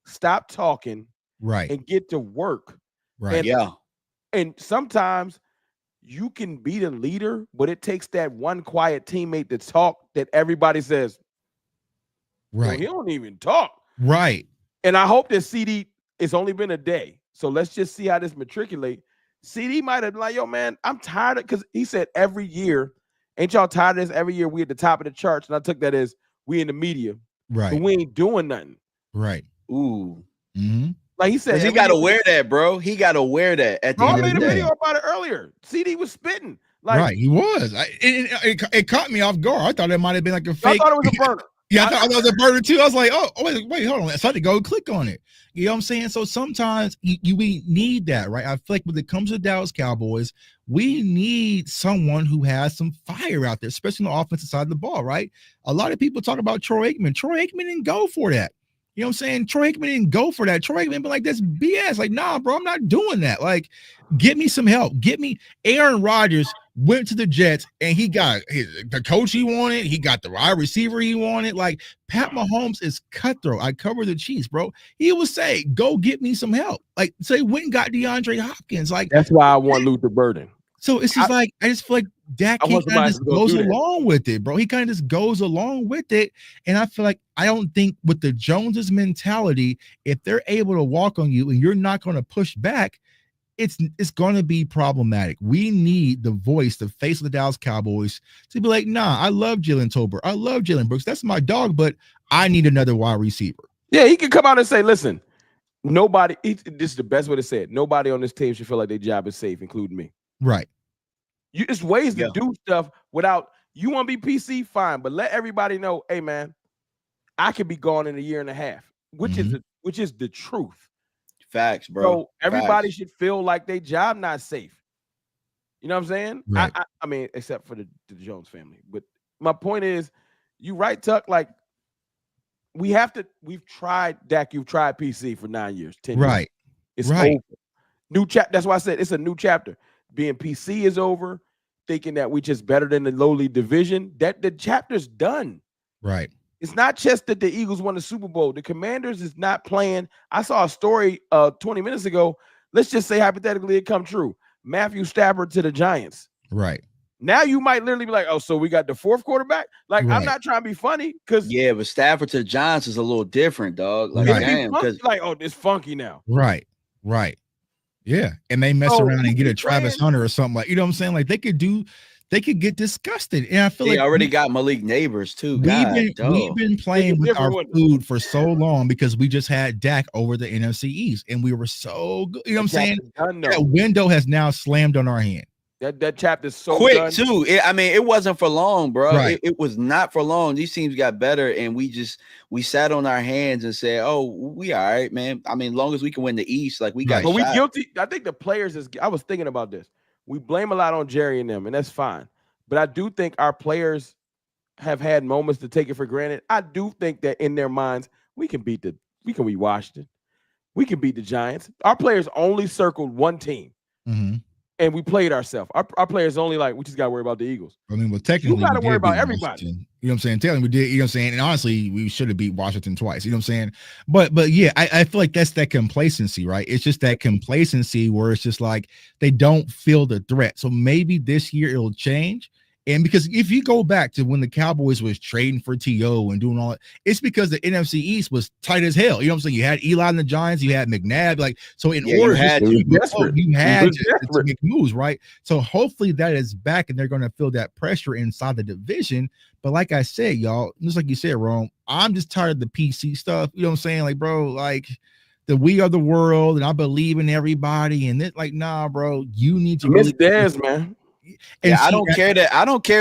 stop talking, right, and get to work. Right. And sometimes you can be the leader, but it takes that one quiet teammate to talk that everybody says, right, he don't even talk. Right. And I hope that CD, it's only been a day. So let's just see how this matriculate. CD might have been like, man, I'm tired of, because he said every year, ain't y'all tired of this? Every year we at the top of the charts. And I took that as we in the media. Right. But we ain't doing nothing. Right. Ooh. Mm-hmm. Like he said, he got to wear that, bro. He got to wear that at the end I made of the a day. video about it earlier. CD was spitting. Like, right, he was. It caught me off guard. I thought it might have been like a fake. I thought it was a burner. Yeah, I thought it was a burner too. I was like, oh wait, hold on. So I had to go click on it. You know what I'm saying? So sometimes we need that, right? I feel like when it comes to Dallas Cowboys, we need someone who has some fire out there, especially on the offensive side of the ball, right? A lot of people talk about Troy Aikman. Troy Aikman didn't go for that. You know what I'm saying? Troy Aikman didn't go for that. Troy Aikman been like, that's BS. Like, nah, bro, I'm not doing that. Like, get me some help. Get me. Aaron Rodgers went to the Jets and he got the coach he wanted. He got the wide receiver he wanted. Like, Pat Mahomes is cutthroat. I cover the Chiefs, bro. He would say, go get me some help. Like, so he went and got DeAndre Hopkins. Like, that's why I want Luther Burden. So it's just I just feel like Dak kind of just goes along with it, bro. He kind of just goes along with it. And I feel like I don't think with the Joneses mentality, if they're able to walk on you and you're not going to push back, it's going to be problematic. We need the voice, the face of the Dallas Cowboys to be like, nah, I love Jalen Tober. I love Jalen Brooks. That's my dog, but I need another wide receiver. Yeah, he can come out and say, listen, nobody, this is the best way to say it. Nobody on this team should feel like their job is safe, including me. Right. It's ways to do stuff without, you want to be PC, fine, but let everybody know, hey, man, I could be gone in a year and a half, which is the truth. Facts, bro. So everybody should feel like their job not safe. You know what I'm saying? Right. I mean, except for the Jones family. But my point is, you right, Tuck, like, we've tried, Dak, you've tried PC for 9 years, 10 years. Right. It's over. New chapter. That's why I said it's a new chapter. Being PC is over. Thinking that we just better than the lowly division. That the chapter's done. Right. It's not just that the Eagles won the Super Bowl. The Commanders is not playing. I saw a story 20 minutes ago. Let's just say hypothetically it come true. Matthew Stafford to the Giants. Right. Now you might literally be like, oh, so we got the fourth quarterback? Like, I'm not trying to be funny because but Stafford to the Giants is a little different, dog. Like, damn, because like, oh, it's funky now. Right. Yeah. And they mess around and get a Travis Hunter or something, like, you know what I'm saying? Like, they could get disgusted. And I feel they like already got Malik Neighbors too. We've been playing with our food for so long because we just had Dak over the NFC East and we were so good. You know what I'm saying? That window has now slammed on our hand. That chapter's so quick done. too. It wasn't for long, bro. Right. It was not for long. These teams got better, and we sat on our hands and said, "Oh, we all right, man." I mean, as long as we can win the East, like we got. But we guilty. I think the players is. I was thinking about this. We blame a lot on Jerry and them, and that's fine. But I do think our players have had moments to take it for granted. I do think that in their minds, we can beat Washington. We can beat the Giants. Our players only circled one team. Mm-hmm. And we played ourselves. Our players only we just got to worry about the Eagles. I mean, well, technically, you got to worry about everybody. Washington. You know what I'm saying? Technically, we did. You know what I'm saying? And honestly, we should have beat Washington twice. You know what I'm saying? But yeah, I feel like that's that complacency, right? It's just that complacency where it's just like they don't feel the threat. So maybe this year it'll change. And because if you go back to when the Cowboys was trading for T.O. and doing all that, it's because the NFC East was tight as hell. You know what I'm saying? You had Eli and the Giants, you had McNabb. Like, so in order you had to make moves, right? So hopefully that is back and they're going to feel that pressure inside the division. But like I said, y'all, just like you said, Rome, I'm just tired of the PC stuff. You know what I'm saying? Like, bro, like we are the world and I believe in everybody. And it's like, nah, bro, you need to miss Dez, man. And I don't care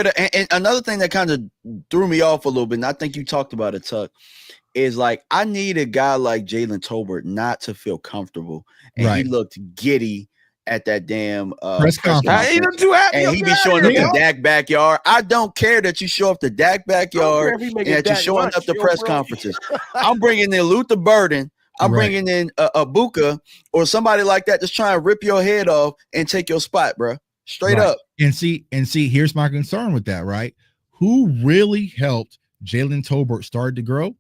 that. And another thing that kind of threw me off a little bit, and I think you talked about it, Tuck, is like I need a guy like Jalen Tolbert not to feel comfortable. And he looked giddy at that damn press conference. And he be showing up the Dak backyard. I don't care that you show up the Dak backyard and that you're showing up the press conferences. I'm bringing in Luther Burden. I'm bringing in a Buka or somebody like that that's trying to rip your head off and take your spot, bro. Straight up. And see, here's my concern with that, right? Who really helped Jalen Tolbert start to grow?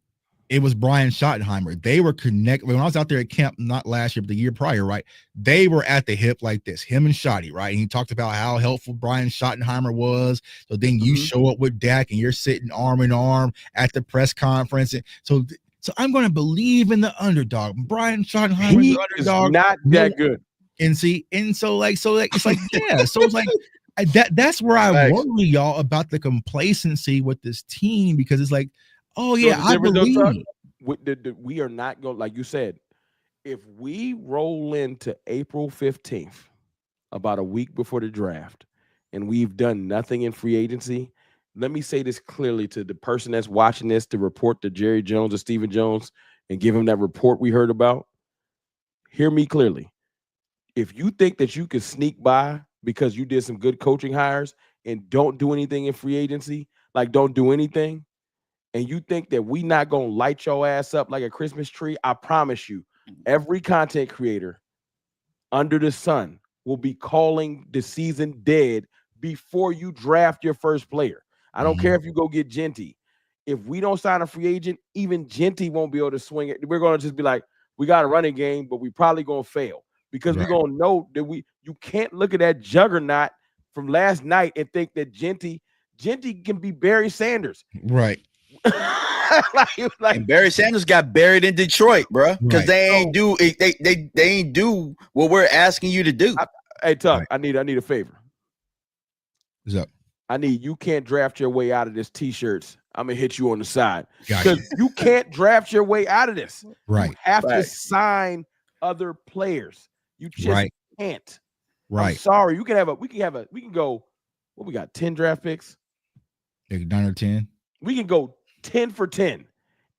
It was Brian Schottenheimer. They were connected. When I was out there at camp, not last year, but the year prior, right? They were at the hip like this, him and Shotty, right? And he talked about how helpful Brian Schottenheimer was. So then you show up with Dak and you're sitting arm in arm at the press conference. And so I'm going to believe in the underdog. Brian Schottenheimer is the underdog. Not that good. And so it's like, yeah. So it's like that's where I worry, y'all, about the complacency with this team, because it's like, oh yeah, I believe we are not going, like you said, if we roll into April 15th, about a week before the draft, and we've done nothing in free agency, let me say this clearly to the person that's watching this, to report to Jerry Jones or Stephen Jones and give him that report we heard about. Hear me clearly. If you think that you can sneak by because you did some good coaching hires and don't do anything in free agency, like don't do anything, and you think that we not going to light your ass up like a Christmas tree, I promise you, every content creator under the sun will be calling the season dead before you draft your first player. I don't care if you go get Genty. If we don't sign a free agent, even Genty won't be able to swing it. We're going to just be like, we got a running game, but we probably going to fail. Because we're going to know that you can't look at that juggernaut from last night and think that Genty can be Barry Sanders. Right. And Barry Sanders got buried in Detroit, bro, because they ain't do what we're asking you to do. Hey, Tuck, I need a favor. What's up? I need you can't draft your way out of this t-shirts. I'm gonna hit you on the side. Gotcha. Because you can't draft your way out of this. Right. You have to sign other players. You just can't. Right. I'm sorry. We can go, what we got, 10 draft picks? Like 9 or 10. We can go 10 for 10,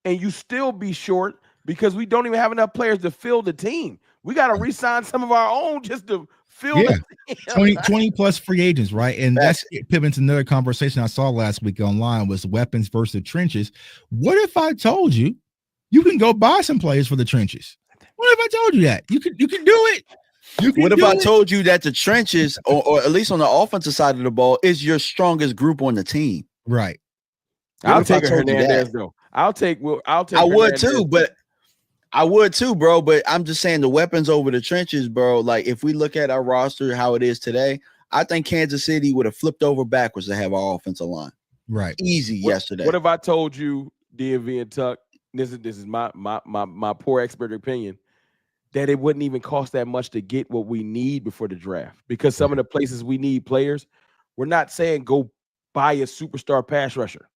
and you still be short because we don't even have enough players to fill the team. We got to re-sign some of our own just to fill the team. 20 plus free agents, right? And that's pivoting to another conversation I saw last week online was weapons versus trenches. What if I told you can go buy some players for the trenches? What if I told you that? You can do it. What if I told you that the trenches, or at least on the offensive side of the ball, is your strongest group on the team? Right. I'll take a Hernandez though. I'll take. I would too, but I would too, bro. But I'm just saying the weapons over the trenches, bro. Like if we look at our roster, how it is today, I think Kansas City would have flipped over backwards to have our offensive line. Right. Easy yesterday. What if I told you, DMV and Tuck? This is my poor expert opinion, that it wouldn't even cost that much to get what we need before the draft, because some of the places we need players, we're not saying go buy a superstar pass rusher.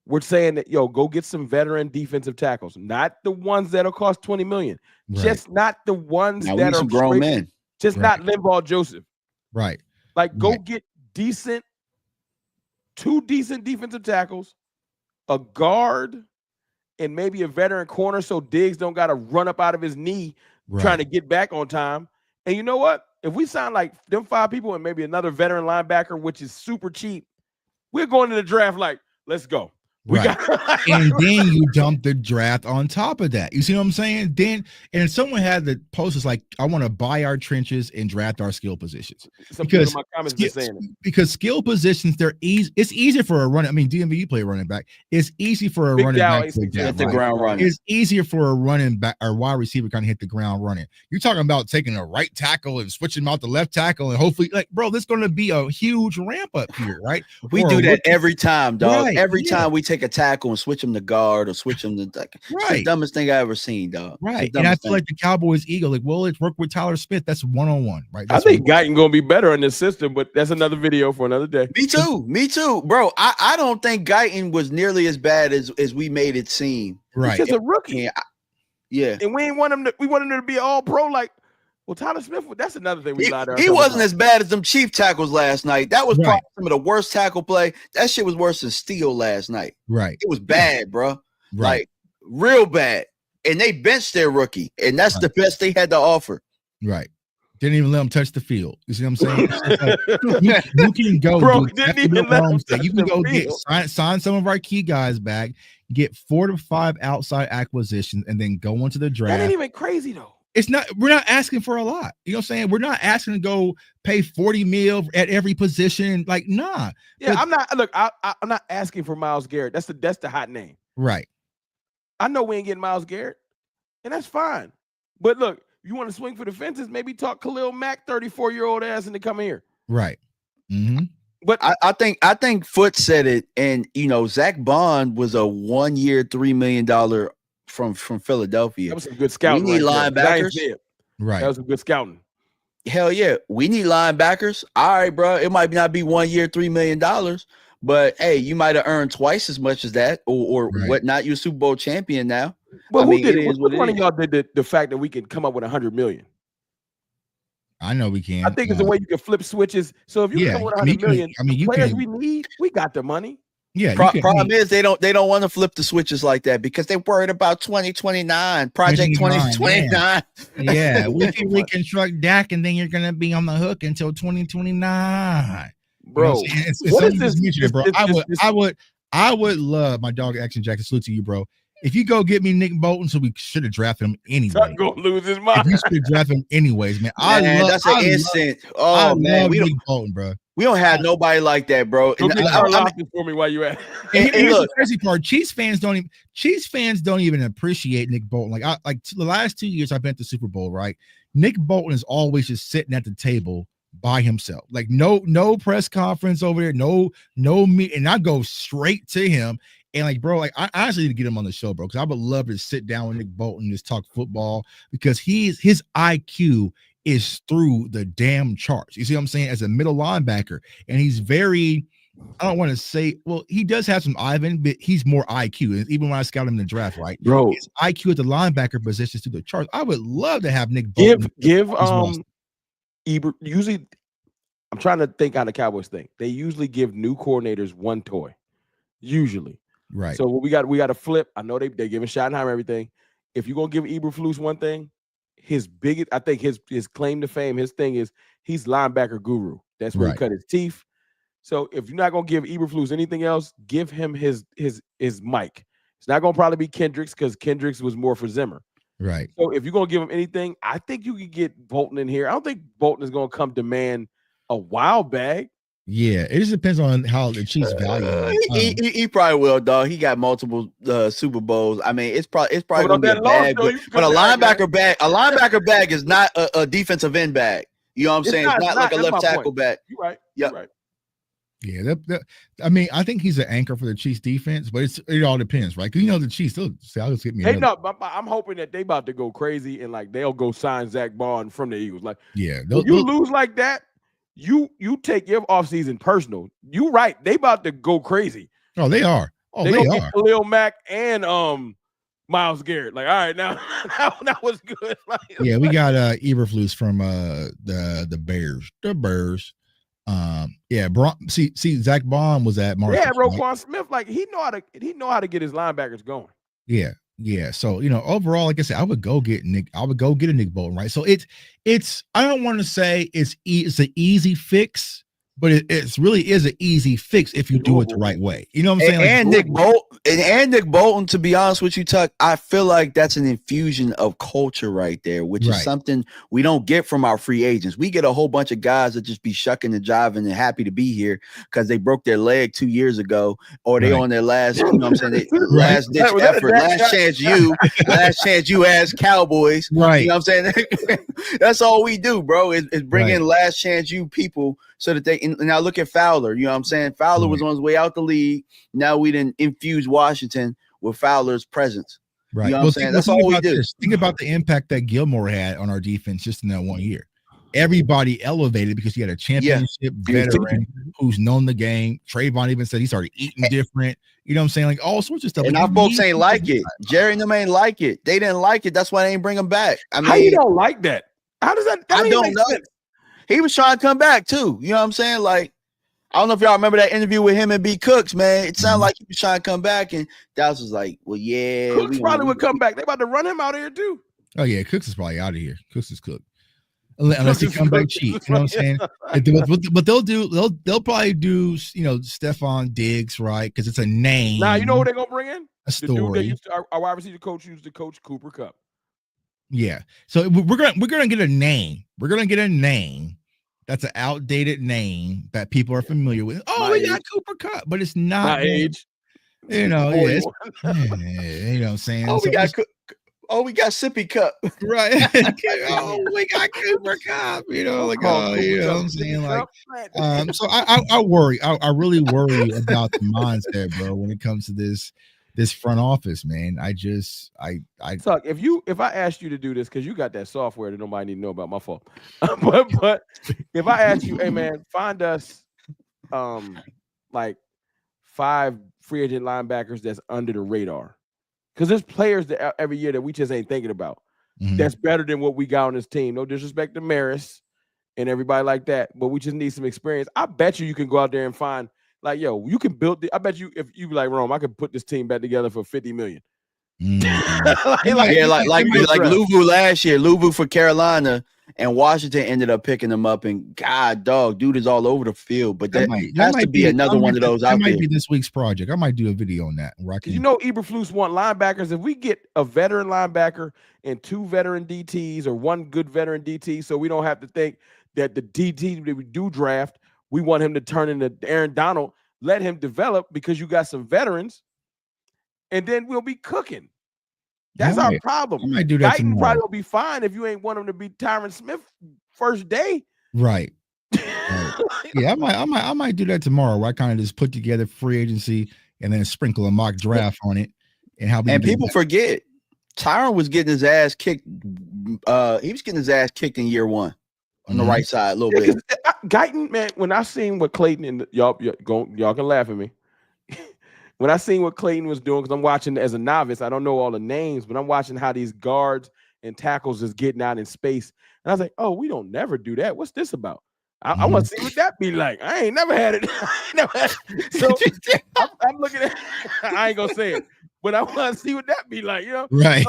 We're saying that, go get some veteran defensive tackles, not the ones that'll cost $20 million, just not the ones that are grown men, just not Linval Joseph. Right. Like go get two decent defensive tackles, a guard, and maybe a veteran corner so Diggs don't got to run up out of his knee trying to get back on time. And you know what? If we sign like them 5 people and maybe another veteran linebacker, which is super cheap, we're going to the draft like, let's go. And then you dump the draft on top of that. You see what I'm saying? Then, and someone had the posters like, I want to buy our trenches and draft our skill positions. Because my comments saying it. Because skill positions, they're easy. It's easier for a running. I mean, DMV, you play running back. It's easy for a running back to hit the ground running. It's easier for a running back or wide receiver kind of hit the ground running. You're talking about taking a right tackle and switching them out the left tackle, and hopefully, like, bro, this is going to be a huge ramp up here, right? We do that every time, dog. Every time we take a tackle and switch them to guard or switch them to it's the dumbest thing I ever seen, dog. Right. And I feel like the Cowboys ego, like, well, let's work with Tyler Smith. That's 1-on-1, right? I think Guyton gonna be better in this system, but that's another video for another day. Me too, bro. I don't think Guyton was nearly as bad as we made it seem. Right. He's just a rookie. Yeah. And we ain't want him to. We wanted him to be all pro. Like, well, Tyler Smith. That's another thing we lied. He wasn't as bad as them chief tackles last night. That was probably some of the worst tackle play. That shit was worse than Steele last night. Right. It was bad, bro. Right. Like real bad. And they benched their rookie, and that's the best they had to offer. Right. Didn't even let him touch the field. You see what I'm saying? you can go, bro. Didn't even let him touch you can go get sign some of our key guys back, get 4 to 5 outside acquisitions, and then go into the draft. That ain't even crazy though. It's not. We're not asking for a lot. You know what I'm saying? We're not asking to go pay $40 million at every position. Like, nah. Yeah, but I'm not. Look, I'm not asking for Myles Garrett. That's the hot name. Right. I know we ain't getting Myles Garrett, and that's fine. But look, you want to swing for the fences? Maybe talk Khalil Mack, 34-year-old ass, into come here. Right. Mm-hmm. But I think Foot said it, and Zach Bond was a 1-year, $3 million from Philadelphia. That was some good scouting. We need linebackers. Right. That was some good scouting. Hell yeah. We need linebackers. All right, bro. It might not be 1 year, $3 million, but hey, you might have earned twice as much as that or whatnot. You're a Super Bowl champion now. Well, who did it? Which one of y'all did the fact that we can come up with $100 million? I know we can. I think it's the way you can flip switches. So if you come with $100 million, players we need, we got the money. Yeah. Problem is they don't want to flip the switches like that because they're worried about 2029, Project 2029. Yeah, we can reconstruct Dak, and then you're gonna be on the hook until 2029, bro. What is this, bro? I would love my dog Action Jackson. Salute to you, bro. If you go get me Nick Bolton, so we should have drafted him anyway. Tuck gonna lose his mind. If you should have drafted him anyways, man. That's an instant. Oh man, we Nick Bolton, bro. We don't have nobody like that, bro. For me while you at. And here's the crazy part: Chiefs fans don't even appreciate Nick Bolton. Like the last 2 years I've been at the Super Bowl, right? Nick Bolton is always just sitting at the table by himself. Like no press conference over there, no meet, and I go straight to him. And like, bro, like I honestly need to get him on the show, bro, because I would love to sit down with Nick Bolton and just talk football because his IQ is through the damn charts. You see what I'm saying? As a middle linebacker, and he's very, I don't want to say, well, he does have some Ivan, but he's more IQ. And even when I scouted him in the draft, right, bro, his IQ at the linebacker position is through the charts. I would love to have Nick Bolton give Ebert. Usually, I'm trying to think how the Cowboys think. They usually give new coordinators one toy. Usually, right. So we got to flip. I know they giving Schottenheimer everything. If you're gonna give Eberflus one thing, his biggest, I think his claim to fame, his thing is he's linebacker guru. That's where he cut his teeth. So if you're not gonna give Eberflus anything else, give him his mic. It's not gonna probably be Kendricks because Kendricks was more for Zimmer. Right. So if you're gonna give him anything, I think you can get Bolton in here. I don't think Bolton is gonna come demand a wild bag. Yeah, it just depends on how the Chiefs value him. He probably will, dog. He got multiple Super Bowls. I mean, it's probably gonna be a bag, but a linebacker bag is not a defensive end bag. You know what I'm saying? It's not like a left tackle bag. You're right. Yep. You're right. Yeah, I mean, I think he's an anchor for the Chiefs defense, but it all depends, right? Because the Chiefs still say, "I'll just get me." Hey, no, I'm hoping that they about to go crazy and like they'll go sign Zach Bond from the Eagles. Like, yeah, you lose like that, you take your offseason personal. You right, they about to go crazy. Oh, they are. Oh, they gonna are. Get Khalil Mack and Myles Garrett. Like, all right, now that was good. Like, yeah, we got Eberflus from the Bears. The Bears. Yeah, see, Zach Bond was at Marshall. Yeah, Roquan Smith, like he know how to get his linebackers going. Yeah. So overall, like I said, I would go get Nick. I would go get a Nick Bolton, right? So it's. I don't want to say it's an easy fix, but it really is an easy fix if you do it the right way. You know what I'm saying? And Nick Bolton, to be honest with you, Tuck, I feel like that's an infusion of culture right there, which is something we don't get from our free agents. We get a whole bunch of guys that just be shucking and jiving and happy to be here because they broke their leg 2 years ago, or they on their last, you know what I'm saying, last ditch effort, last chance you as Cowboys. Right. You know what I'm saying? That's all we do, bro, is bring in last chance you people so that they now look at Fowler. You know what I'm saying? Fowler was on his way out the league. Now we didn't infuse Washington with Fowler's presence. Right. You know what I'm saying? That's all we do. Think about the impact that Gilmore had on our defense just in that 1 year. Everybody elevated because you had a championship veteran who's known the game. Trayvon even said he started eating different. You know what I'm saying? Like all sorts of stuff. And our folks ain't like it. Jerry and them ain't like it. They didn't like it. That's why they ain't bring him back. I mean, how you don't like that? How does that? I don't know. Sense? He was trying to come back too. You know what I'm saying? Like, I don't know if y'all remember that interview with him and B. Cooks, man. It sounded like he was trying to come back, and Dallas was like, well, yeah. Cooks probably would come back. They about to run him out of here too. Oh, yeah. Cooks is probably out of here. Cooks is cooked. Unless he come back cheap. You know what I'm saying? But they'll probably do, Stephon Diggs, right? Because it's a name. Now, you know what they're going to bring in? A story. The dude that used to, our wide receiver coach used to coach Cooper Kupp. Yeah. So we're gonna get a name. We're gonna get a name that's an outdated name that people are familiar with. Oh, we got Cooper Kupp, but it's not my age. You know, you know what I'm saying? We got Sippy Cup. Right. We got Cooper Kupp, you know what I'm saying? Like, so I worry. I really worry about the mindset, bro, when it comes to this front office, man. I Tuck, if I asked you to do this, because you got that software that nobody need to know about, my fault. but if I asked you, hey man, find us like 5 free agent linebackers that's under the radar. Because there's players that every year that we just ain't thinking about. Mm-hmm. That's better than what we got on this team. No disrespect to Maris and everybody like that, but we just need some experience. I bet you can go out there and find, like, yo, you can build I bet you, if you be like, Rome, I could put this team back together for $50 million. like Louvu last year, Louvu for Carolina, and Washington ended up picking them up. And God, dog, dude is all over the field. But that has to be another one of those out there. That might be this week's project. I might do a video on that. Eberflus want linebackers. If we get a veteran linebacker and 2 veteran DTs or 1 good veteran DT, so we don't have to think that the DT that we do draft, we want him to turn into Aaron Donald. Let him develop because you got some veterans, and then we'll be cooking. That's our problem. I might do that tomorrow. Probably will be fine if you ain't want him to be Tyron Smith first day. Right. Yeah, I might do that tomorrow. Where I kind of just put together free agency and then sprinkle a mock draft on it, and people forget Tyron was getting his ass kicked. He was getting his ass kicked in year 1. on the right side a little bit. Guyton, man, when I seen what Clayton and y'all can laugh at me. When I seen what Clayton was doing, because I'm watching as a novice, I don't know all the names, but I'm watching how these guards and tackles is getting out in space. And I was like, oh, we don't never do that. What's this about? I want to see what that be like. I ain't never had it. So I'm looking at I ain't gonna say it, but I want to see what that be like, Right.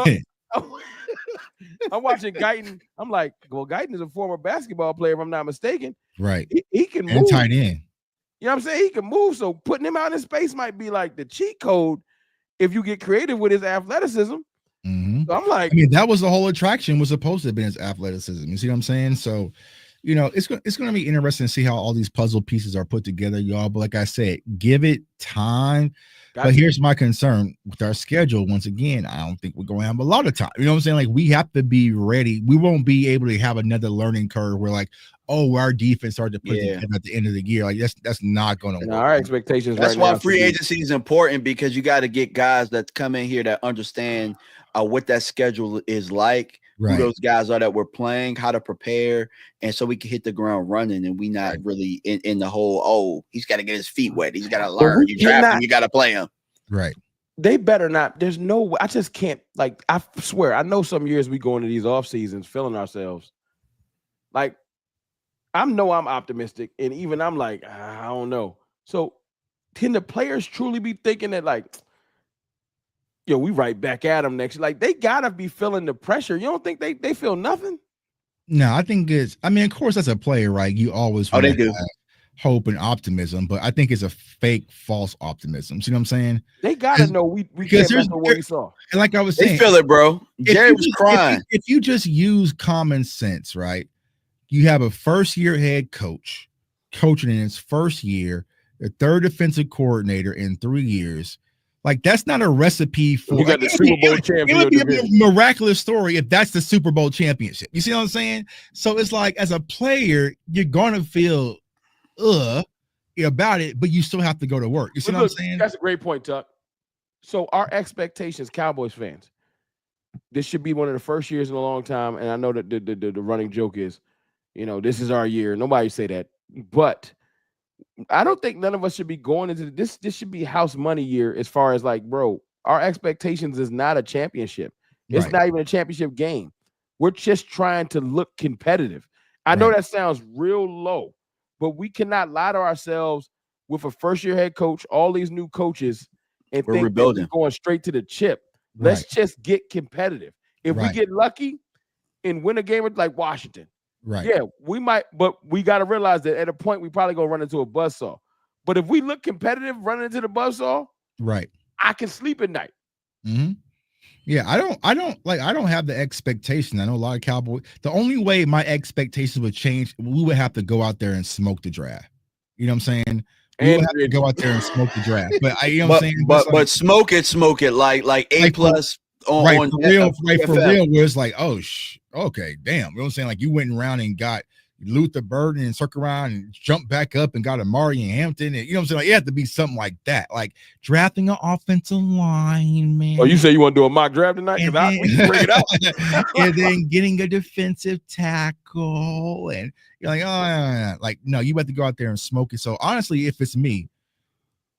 I'm watching Guyton. I'm like, well, Guyton is a former basketball player, if I'm not mistaken. Right. He can move. And tight end. You know what I'm saying? He can move. So putting him out in space might be like the cheat code if you get creative with his athleticism. Mm-hmm. So I'm like, I mean, that was the whole attraction, was supposed to have been his athleticism. You see what I'm saying? So, it's going to be interesting to see how all these puzzle pieces are put together, y'all. But like I said, give it time. But here's my concern with our schedule. Once again, I don't think we're going to have a lot of time. You know what I'm saying? Like, we have to be ready. We won't be able to have another learning curve where, like, oh, our defense started to put together at the end of the year. Like, that's not going to work. Our expectations. That's why free agency is important, because you got to get guys that come in here that understand what that schedule is like, who those guys are that we're playing, how to prepare, and so we can hit the ground running, and we not really in the whole, oh, he's got to get his feet wet, he's got to learn. You draft him, you got to play him. Right. They better not. There's no way. I just can't. Like, I swear, I know some years we go into these off seasons feeling ourselves. Like, I'm optimistic, and even I'm like, I don't know. So, can the players truly be thinking that, like, we right back at them next? Like, they gotta be feeling the pressure. You don't think they feel nothing? No, I think of course, as a player, right? You always they do hope and optimism, but I think it's a fake, false optimism. See what I'm saying? They gotta know we can't mess with what we saw. And like I was saying, they feel it, bro. Jerry was crying. If you just use common sense, right? You have a first-year head coach coaching in his first year, the third defensive coordinator in 3 years. Like, that's not a recipe for. You got the Super Bowl champion. It would be a miraculous story if that's the Super Bowl championship. You see what I'm saying? So it's like, as a player, you're gonna feel about it, but you still have to go to work. You see what I'm saying? That's a great point, Tuck. So our expectations, Cowboys fans, this should be one of the first years in a long time. And I know that the running joke is, this is our year. Nobody say that, but I don't think none of us should be going into this. This should be house money year, as far as, like, bro, our expectations is not a championship. It's not even a championship game. We're just trying to look competitive. I know that sounds real low, but we cannot lie to ourselves with a first-year head coach, all these new coaches, and we're rebuilding, going straight to the chip. Let's just get competitive. If we get lucky and win a game like Washington, yeah, we might, but we got to realize that at a point we probably gonna run into a buzzsaw. But if we look competitive running into the buzzsaw, I can sleep at night. Mm-hmm. Yeah, I don't have the expectation. I know a lot of Cowboys. The only way my expectations would change, we would have to go out there and smoke the draft. You know what I'm saying? We would have to go out there and smoke the draft. But you know what I'm saying? But smoke it like A plus. For real, where it's like, okay, damn. You know what I'm saying? Like, you went around and got Luther Burden and circle around and jumped back up and got Amari and Hampton. And, you know what I'm saying? Like, it had to be something like that. Like, drafting an offensive line, man. Oh, you say you want to do a mock draft tonight? Because we can bring it up. And then getting a defensive tackle. And you're like, like, no, you have to go out there and smoke it. So, honestly, if it's me,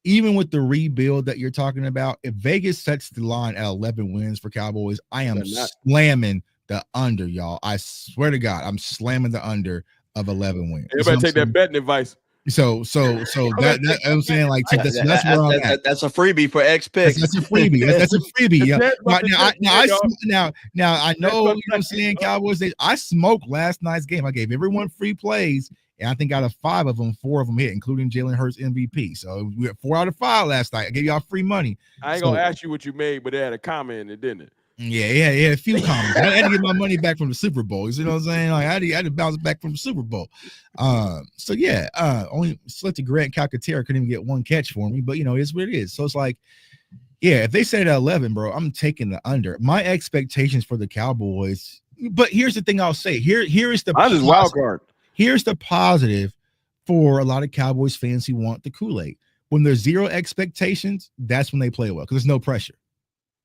even with the rebuild that you're talking about, if Vegas sets the line at 11 wins for Cowboys, I am slamming the under, y'all. I swear to God, I'm slamming the under of 11 wins. Everybody take that betting advice. So that I'm saying, like, that's where I'm at. That's a freebie for X picks. That's a freebie. That's a freebie. Now I know, you know what I'm saying, Cowboys. I smoked last night's game. I gave everyone free plays. And I think out of 5 of them, 4 of them hit, including Jalen Hurts MVP. So we had 4 out of 5 last night. I gave y'all free money. I ain't gonna ask you what you made, but they had a comment in it, didn't it? Yeah, a few comments. I had to get my money back from the Super Bowl. You know what I'm saying? Like, I had to bounce back from the Super Bowl. So yeah, only Selected Grant Calcaterra couldn't even get one catch for me, but it's what it is. So it's like, yeah, if they said at 11, bro, I'm taking the under. My expectations for the Cowboys, but here's the thing I'll say. Here is the wild card. Here's the positive for a lot of Cowboys fans who want the Kool-Aid. When there's zero expectations, that's when they play well, because there's no pressure.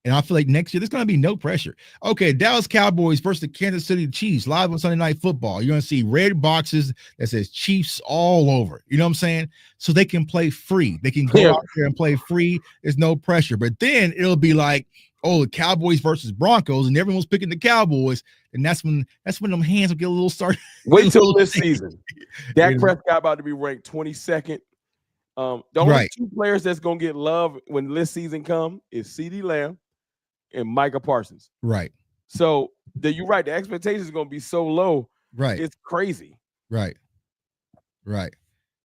And I feel like next year there's going to be no pressure. Okay, Dallas Cowboys versus the Kansas City Chiefs live on Sunday Night Football. You're going to see red boxes that says Chiefs all over. You know what I'm saying? So they can play free. They can go out there and play free. There's no pressure. But then it'll be like, oh, the Cowboys versus Broncos, and everyone's picking the Cowboys. And that's when them hands will get a little started. Wait till this season. Dak Prescott about to be ranked 22nd. The only two players that's going to get love when this season come is CeeDee Lamb and Micah Parsons. Right. So you're right. The expectation is going to be so low. Right. It's crazy. Right.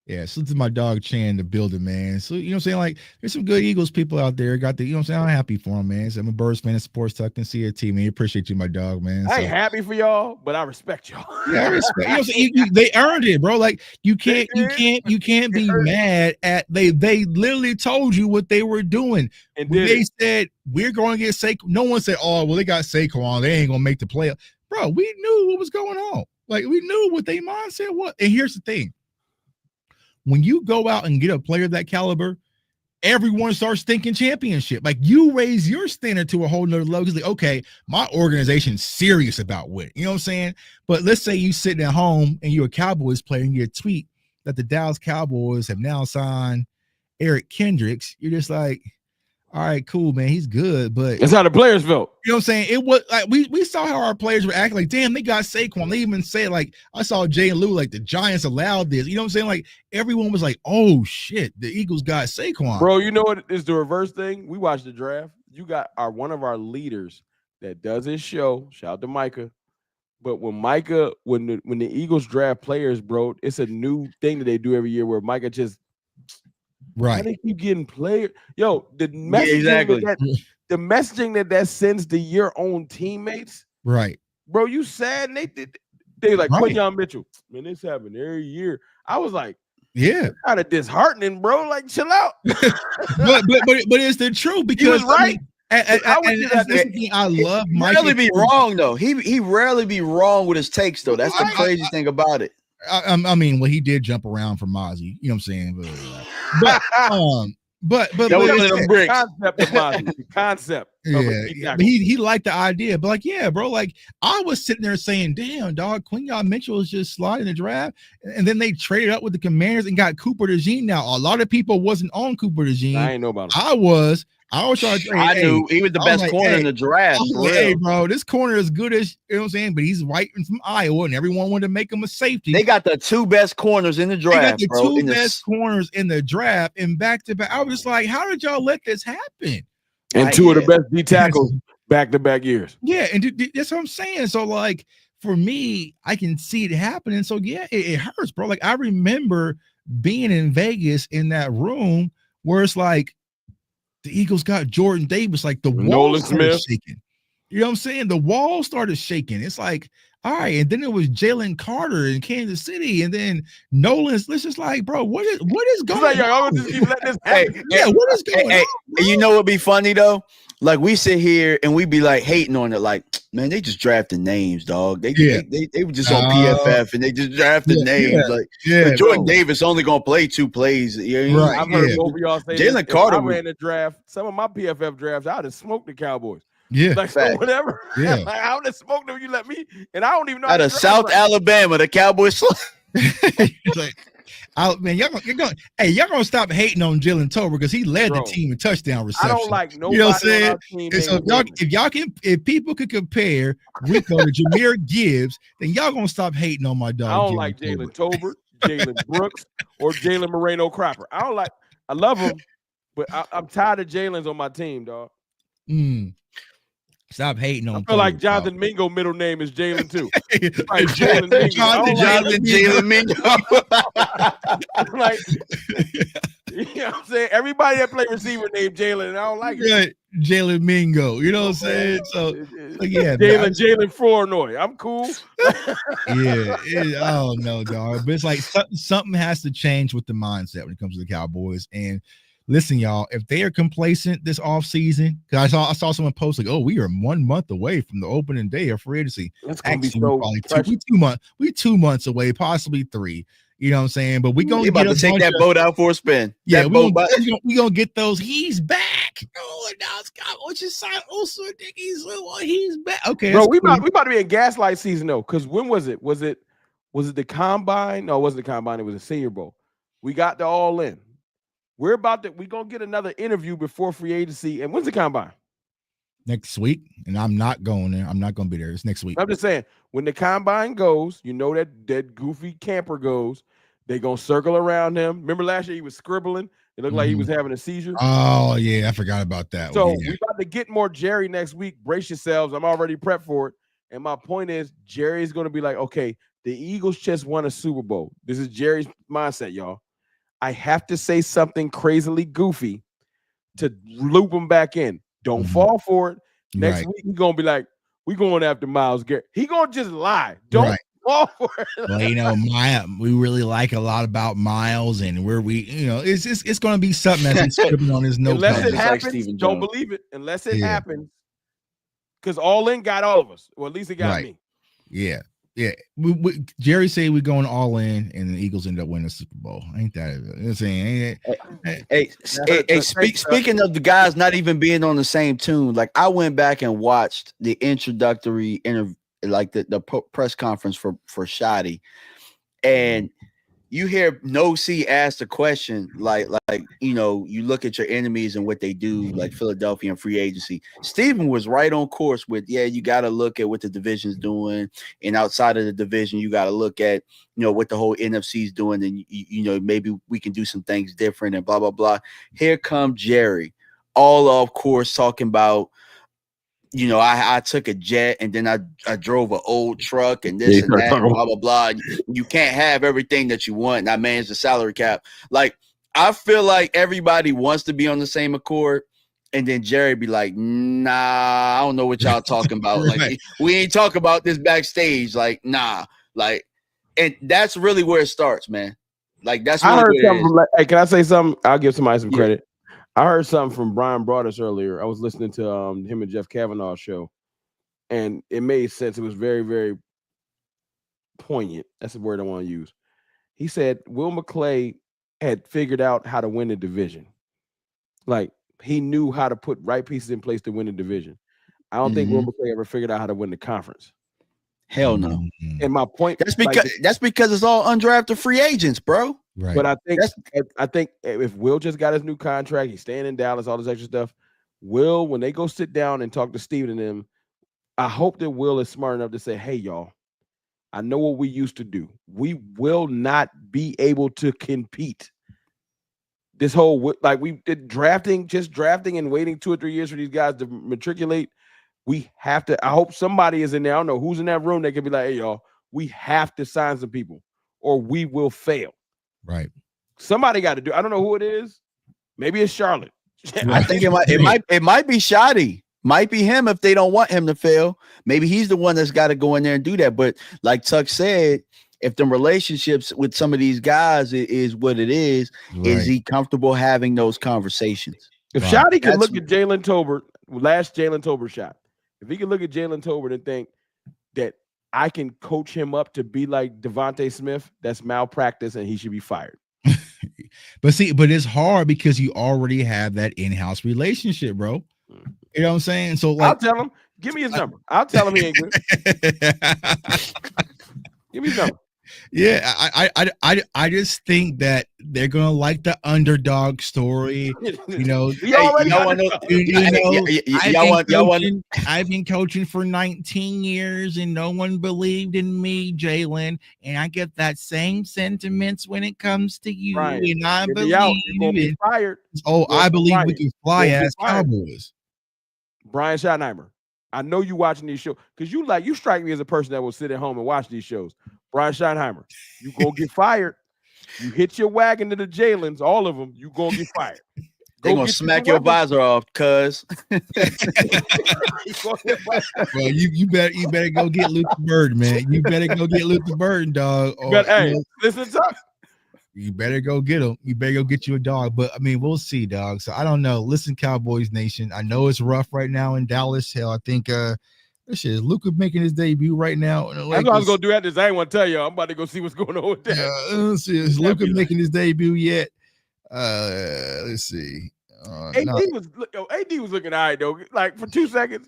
Yeah, so this is my dog Chan in the building, man. So, you know what I'm saying? Like, there's some good Eagles people out there. You know what I'm saying? I'm happy for them, man. So I'm a Birds fan of Sports Tuck and CRT, man. Appreciate you, my dog, man. I ain't happy for y'all, but I respect y'all. Yeah, I respect. You know what I'm saying? They earned it, bro. Like, you can't be mad at they literally told you what they were doing. And they said, we're going to get Saquon. No one said, oh, well, they got Saquon. They ain't going to make the playoff. Bro, we knew what was going on. Like, we knew what their mindset was. And here's the thing. When you go out and get a player of that caliber, everyone starts thinking championship. Like, you raise your standard to a whole nother level. It's like, okay, my organization's serious about winning. You know what I'm saying? But let's say you sitting at home and you're a Cowboys player and you tweet that the Dallas Cowboys have now signed Eric Kendricks. You're just like, all right, cool, man. He's good, but that's how the players felt. You know what I'm saying? It was like we saw how our players were acting. Like, damn, they got Saquon. They even said, like, I saw Jay and Lou, like, the Giants allowed this. You know what I'm saying? Like, everyone was like, oh shit, the Eagles got Saquon. Bro, you know what is the reverse thing? We watched the draft. You got one of our leaders that does his show. Shout out to Micah. But when the Eagles draft players, bro, it's a new thing that they do every year where Micah just. Right. I think you getting players. Yo, the messaging the messaging that sends to your own teammates. Right. Bro, you sad? And they like Quinyon Mitchell. Man, this happened every year. I was like, yeah, kind of disheartening, bro. Like, chill out. but it's the truth because he was right. I love Mike. Rarely be wrong though. He rarely be wrong with his takes though. That's the crazy thing about it. I mean, well, he did jump around for Mozzie, you know what I'm saying? But that was one of them bricks. The concept. Yeah, he liked the idea, but like, yeah, bro, like I was sitting there saying, damn, dog, Quinyon Mitchell is just sliding the draft, and then they traded up with the Commanders and got Cooper DeJean. Now, a lot of people wasn't on Cooper DeJean. I ain't know about him. I was trying to. I knew he was the best corner in the draft. Hey, bro, this corner is good as you know what I'm saying, but he's right from Iowa, and everyone wanted to make him a safety. They got the two best corners in the draft. They got the two best corners in the draft, and back to back. I was just like, how did y'all let this happen? And two of the best D tackles back to back years. Yeah, and that's what I'm saying. So, like, for me, I can see it happening. So, yeah, it hurts, bro. Like, I remember being in Vegas in that room where it's like, the Eagles got Jordan Davis, like the wall started shaking. You know what I'm saying? The wall started shaking. It's like, all right, and then it was Jalen Carter in Kansas City, and then Nolan's. It's just like, bro, what is going on? Just keep letting this happen. What is going on? And you know what'd be funny though? Like, we sit here and we be like hating on it, like, man, they just drafted names, dog. They were just on PFF and they just drafted names. Like, Jordan Davis only gonna play 2 plays. Right. I've heard both of y'all say Jalen Carter. I ran the draft. Some of my PFF drafts, I'd have smoked the Cowboys. Yeah, like, so whatever. Yeah, like, I would have smoked them. You let me, and I don't even know. Out of South Alabama, the Cowboys. Like, man, y'all gonna stop hating on Jalen Tober because he led the team in touchdown reception. I don't like nobody. You know what I'm saying? On our team. And so if people could compare Rico to Jahmyr Gibbs, then y'all gonna stop hating on my dog. I don't like Jalen Tober, Jalen Brooks, or Jalen Moreno Cropper. I love him, but I'm tired of Jalen's on my team, dog. Stop hating on. I feel like Jonathan Mingo middle name is Jalen too. Like Jalen Mingo. Like, you know what I'm saying? Everybody that play receiver named Jalen, and I don't like it. Right. Jalen Mingo. You know what I'm saying? So yeah, Jalen Flournoy. I'm cool. I don't know, dog. But it's like something has to change with the mindset when it comes to the Cowboys. And listen, y'all, if they are complacent this offseason, because I saw someone post like, oh, we are 1 month away from the opening day of free agency. That's gonna be so probably 2 months. We 2 months away, possibly 3. You know what I'm saying? But we gonna about to take that boat out for a spin. Yeah, we gonna get those. He's back. Oh, now Scott, what you sign? Also, he's back. Okay, bro, we about to be in gaslight season though. Because when was it? Was it the combine? No, it wasn't the combine. It was a Senior Bowl. We got the all in. We're gonna get another interview before free agency. And when's the combine? Next week, and I'm not going there. I'm not gonna be there. It's next week. I'm just saying, when the combine goes, you know that goofy camper goes. They gonna circle around him. Remember last year he was scribbling. It looked like he was having a seizure. Oh yeah, I forgot about that. So we about to get more Jerry next week. Brace yourselves. I'm already prepped for it. And my point is, Jerry's gonna be like, okay, the Eagles just won a Super Bowl. This is Jerry's mindset, y'all. I have to say something crazily goofy to loop him back in. Don't fall for it. Next week he's gonna be like, we going after Myles Garrett. He gonna just lie. Don't fall for it. Well, you know, we really like a lot about Myles, and it's gonna be something that's he's scribbling on his notepad. Unless it happens, don't believe it. Unless it happens, because all in got all of us. Well, at least it got me. Yeah. Yeah, Jerry said we're going all in, and the Eagles end up winning the Super Bowl. Ain't that? Speaking of the guys not even being on the same tune, like I went back and watched the introductory interview, like the press conference for Shotty, and you hear No C ask the question like you look at your enemies and what they do, like Philadelphia and free agency. Steven was right on course with you got to look at what the division's doing, and outside of the division, you got to look at what the whole NFC is doing, and maybe we can do some things different and blah blah blah. Here comes Jerry, all of course talking about. I took a jet and then I drove an old truck and this and that, and blah, blah, blah. You can't have everything that you want. And I manage the salary cap. Like, I feel like everybody wants to be on the same accord. And then Jerry be like, nah, I don't know what y'all talking about. Like, we ain't talking about this backstage. Like, nah. Like, and that's really where it starts, man. Like, that's really where it is. Hey, can I say something? I'll give somebody some credit. I heard something from Brian Broaddus earlier. I was listening to him and Jeff Kavanaugh's show, and it made sense. It was very, very poignant. That's the word I want to use. He said Will McClay had figured out how to win the division. Like, he knew how to put right pieces in place to win the division. I don't think Will McClay ever figured out how to win the conference. Hell no. And my point that's because it's all undrafted free agents, bro. Right. But I think if Will just got his new contract, he's staying in Dallas, all this extra stuff. Will, when they go sit down and talk to Steven and them, I hope that Will is smart enough to say, hey, y'all, I know what we used to do. We will not be able to compete. This whole, like we did drafting and waiting 2 or 3 years for these guys to matriculate. We have to, I hope somebody is in there. I don't know who's in that room. They can be like, hey, y'all, we have to sign some people or we will fail. Right. Somebody got to do. I don't know who it is. Maybe it's Charlotte. I think it might be Shotty. Might be him if they don't want him to fail. Maybe he's the one that's got to go in there and do that. But like Tuck said, if the relationships with some of these guys is what it is he comfortable having those conversations? If Shotty can look at Jalen Tolbert, last Jalen Tolbert shot, if he can look at Jalen Tolbert and think that I can coach him up to be like Devontae Smith, that's malpractice and he should be fired. But it's hard because you already have that in-house relationship, bro. You know what I'm saying? So like, I'll tell him, give me his number. I'll tell him he ain't good. Give me his number. Yeah, I just think that they're gonna like the underdog story. I've been coaching for 19 years and no one believed in me, Jalen. And I get that same sentiments when it comes to you. Brian, and I believe you're gonna be fired. I believe we can fly as Cowboys. Brian Schottenheimer, I know you watching these shows because you strike me as a person that will sit at home and watch these shows. Brian Schottenheimer, you gonna get fired. You hit your wagon to the Jalen's, all of them, you gonna get fired. They're gonna smack your visor off, cuz. Well, you better go get Luther Burden, man. You better go get Luther Burden, dog. Listen to you better go get him. You better go get you a dog. But I mean, we'll see, dog. So I don't know. Listen, Cowboys Nation. I know it's rough right now in Dallas. Hell, I think This shit is Luka making his debut right now. That's what I was gonna do after this. I ain't want to tell y'all. I'm about to go see what's going on with that. Yeah, let's see. Is Luka making his debut yet? Let's see. AD was looking all right though. Like for 2 seconds.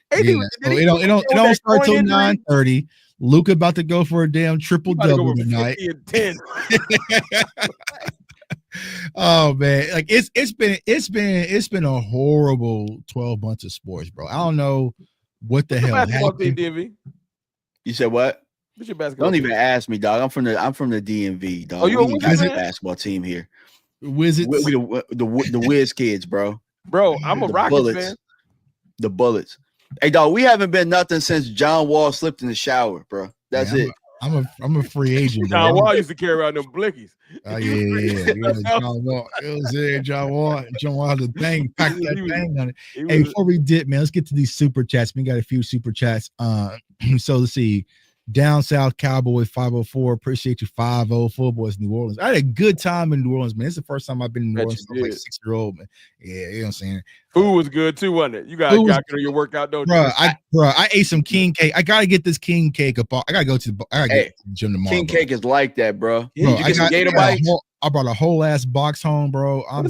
AD yeah, so it don't start till 9:30. Luka about to go for a damn triple double tonight. 10. Oh man, like it's been a horrible 12 months of sports, bro. I don't know what the hell happened. DMV? You said what? What's your basketball? Don't even ask me, dog. I'm from the DMV, dog. Oh, you a basketball team here? Wizards, we the Wiz kids, bro. Bro, I'm a Rockets fan. The Bullets. Hey, dog, we haven't been nothing since John Wall slipped in the shower, bro. That's it. I'm a free agent. John Wall used to carry around them blickies. Oh yeah. John Wall. It was there. John Wall had the thing, packed that thing on it. Hey, before we dip, man, let's get to these super chats. We got a few super chats. So let's see. Down South Cowboy 504. Appreciate you 50 Full Boys New Orleans. I had a good time in New Orleans, man. It's the first time I've been in New Orleans. I was like 6-year-old, man. Yeah, you know what I'm saying. Food was good too, wasn't it? You got your workout, don't you? I ate some king cake. I gotta get this king cake up. I gotta go to the gym tomorrow. King cake is like that, bro. Yeah, you get some gator bites. I brought a whole ass box home, bro. I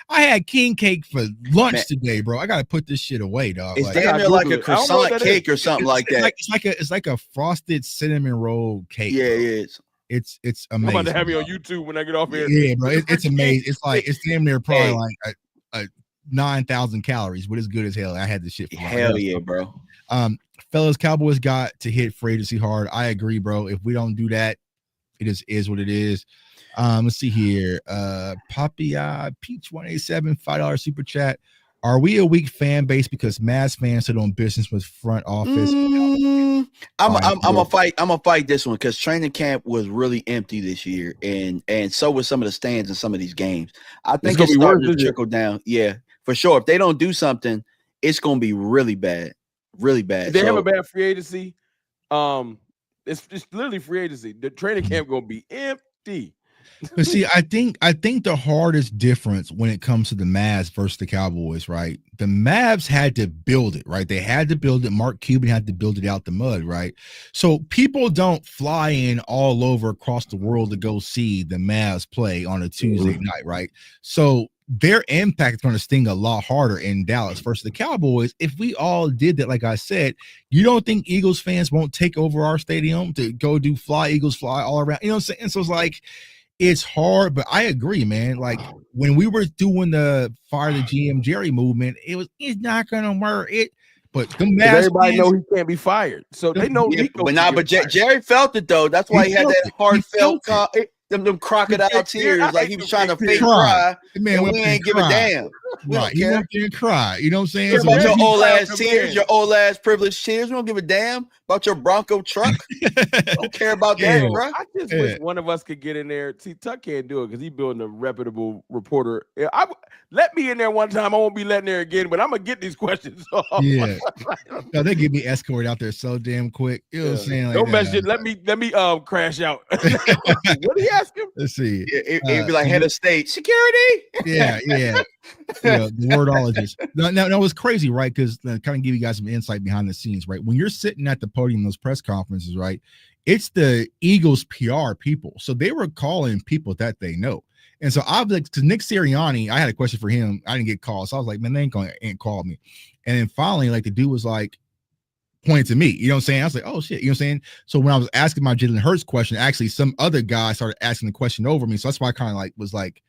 had king cake for lunch today, bro. I gotta put this shit away, dog. It's damn near like a croissant cake or something like that. It's like a frosted cinnamon roll cake. Yeah, it is. It's amazing. I'm about to have you on YouTube when I get off here. Yeah, bro. It's amazing. It's damn near probably like a 9,000 calories, but it's good as hell. I had this shit for hell yeah, bro. Fellas, Cowboys got to hit free agency hard. I agree, bro. If we don't do that, it is what it is. Let's see here. Poppy Peach 187 $5 super chat. Are we a weak fan base because Mavs fans sit on business with front office? I'm gonna fight this one because training camp was really empty this year, and so was some of the stands in some of these games. I think it's starting to trickle down. Yeah, for sure. If they don't do something, it's gonna be really bad, really bad. If they have a bad free agency, it's literally free agency. The training camp gonna be empty. But see, I think the hardest difference when it comes to the Mavs versus the Cowboys, right? The Mavs had to build it, right? They had to build it. Mark Cuban had to build it out the mud, right? So people don't fly in all over across the world to go see the Mavs play on a Tuesday night, right? So their impact is going to sting a lot harder in Dallas versus the Cowboys. If we all did that, like I said, you don't think Eagles fans won't take over our stadium to go do fly Eagles fly all around? You know what I'm saying? So it's like, it's hard, but I agree, man. Like when we were doing the fire the GM Jerry movement, it's not gonna work. But the Mavs everybody know he can't be fired, so they know. But Jerry felt it though. That's why he had that heartfelt them crocodile tears, like he was trying to fake cry. Man, we ain't give a damn. Right, he went there and cry. You know what I'm saying? Care about your old ass tears, your old ass privileged tears. We don't give a damn about your Bronco truck. Don't care about that, bro. I just wish one of us could get in there. See, Tuck can't do it because he's building a reputable reporter. Let me in there one time. I won't be letting there again, but I'm gonna get these questions off. Yeah, no, they give me escort out there so damn quick. You know what I'm saying? Like, don't mess it. Let me crash out. What do you ask him? Let's see. It'd be like head of state security. Yeah. The wordologist. Now it was crazy, right? Because kind of give you guys some insight behind the scenes, right? When you're sitting at the podium, those press conferences, right? It's the Eagles PR people, so they were calling people that they know. And so I was like, because Nick Sirianni, I had a question for him. I didn't get called, so I was like, man, they ain't called me. And then finally, like the dude was like, pointing to me, you know what I'm saying? I was like, oh shit, you know what I'm saying? So when I was asking my Jalen Hurts question, actually some other guy started asking the question over me. So that's why I kind of like was like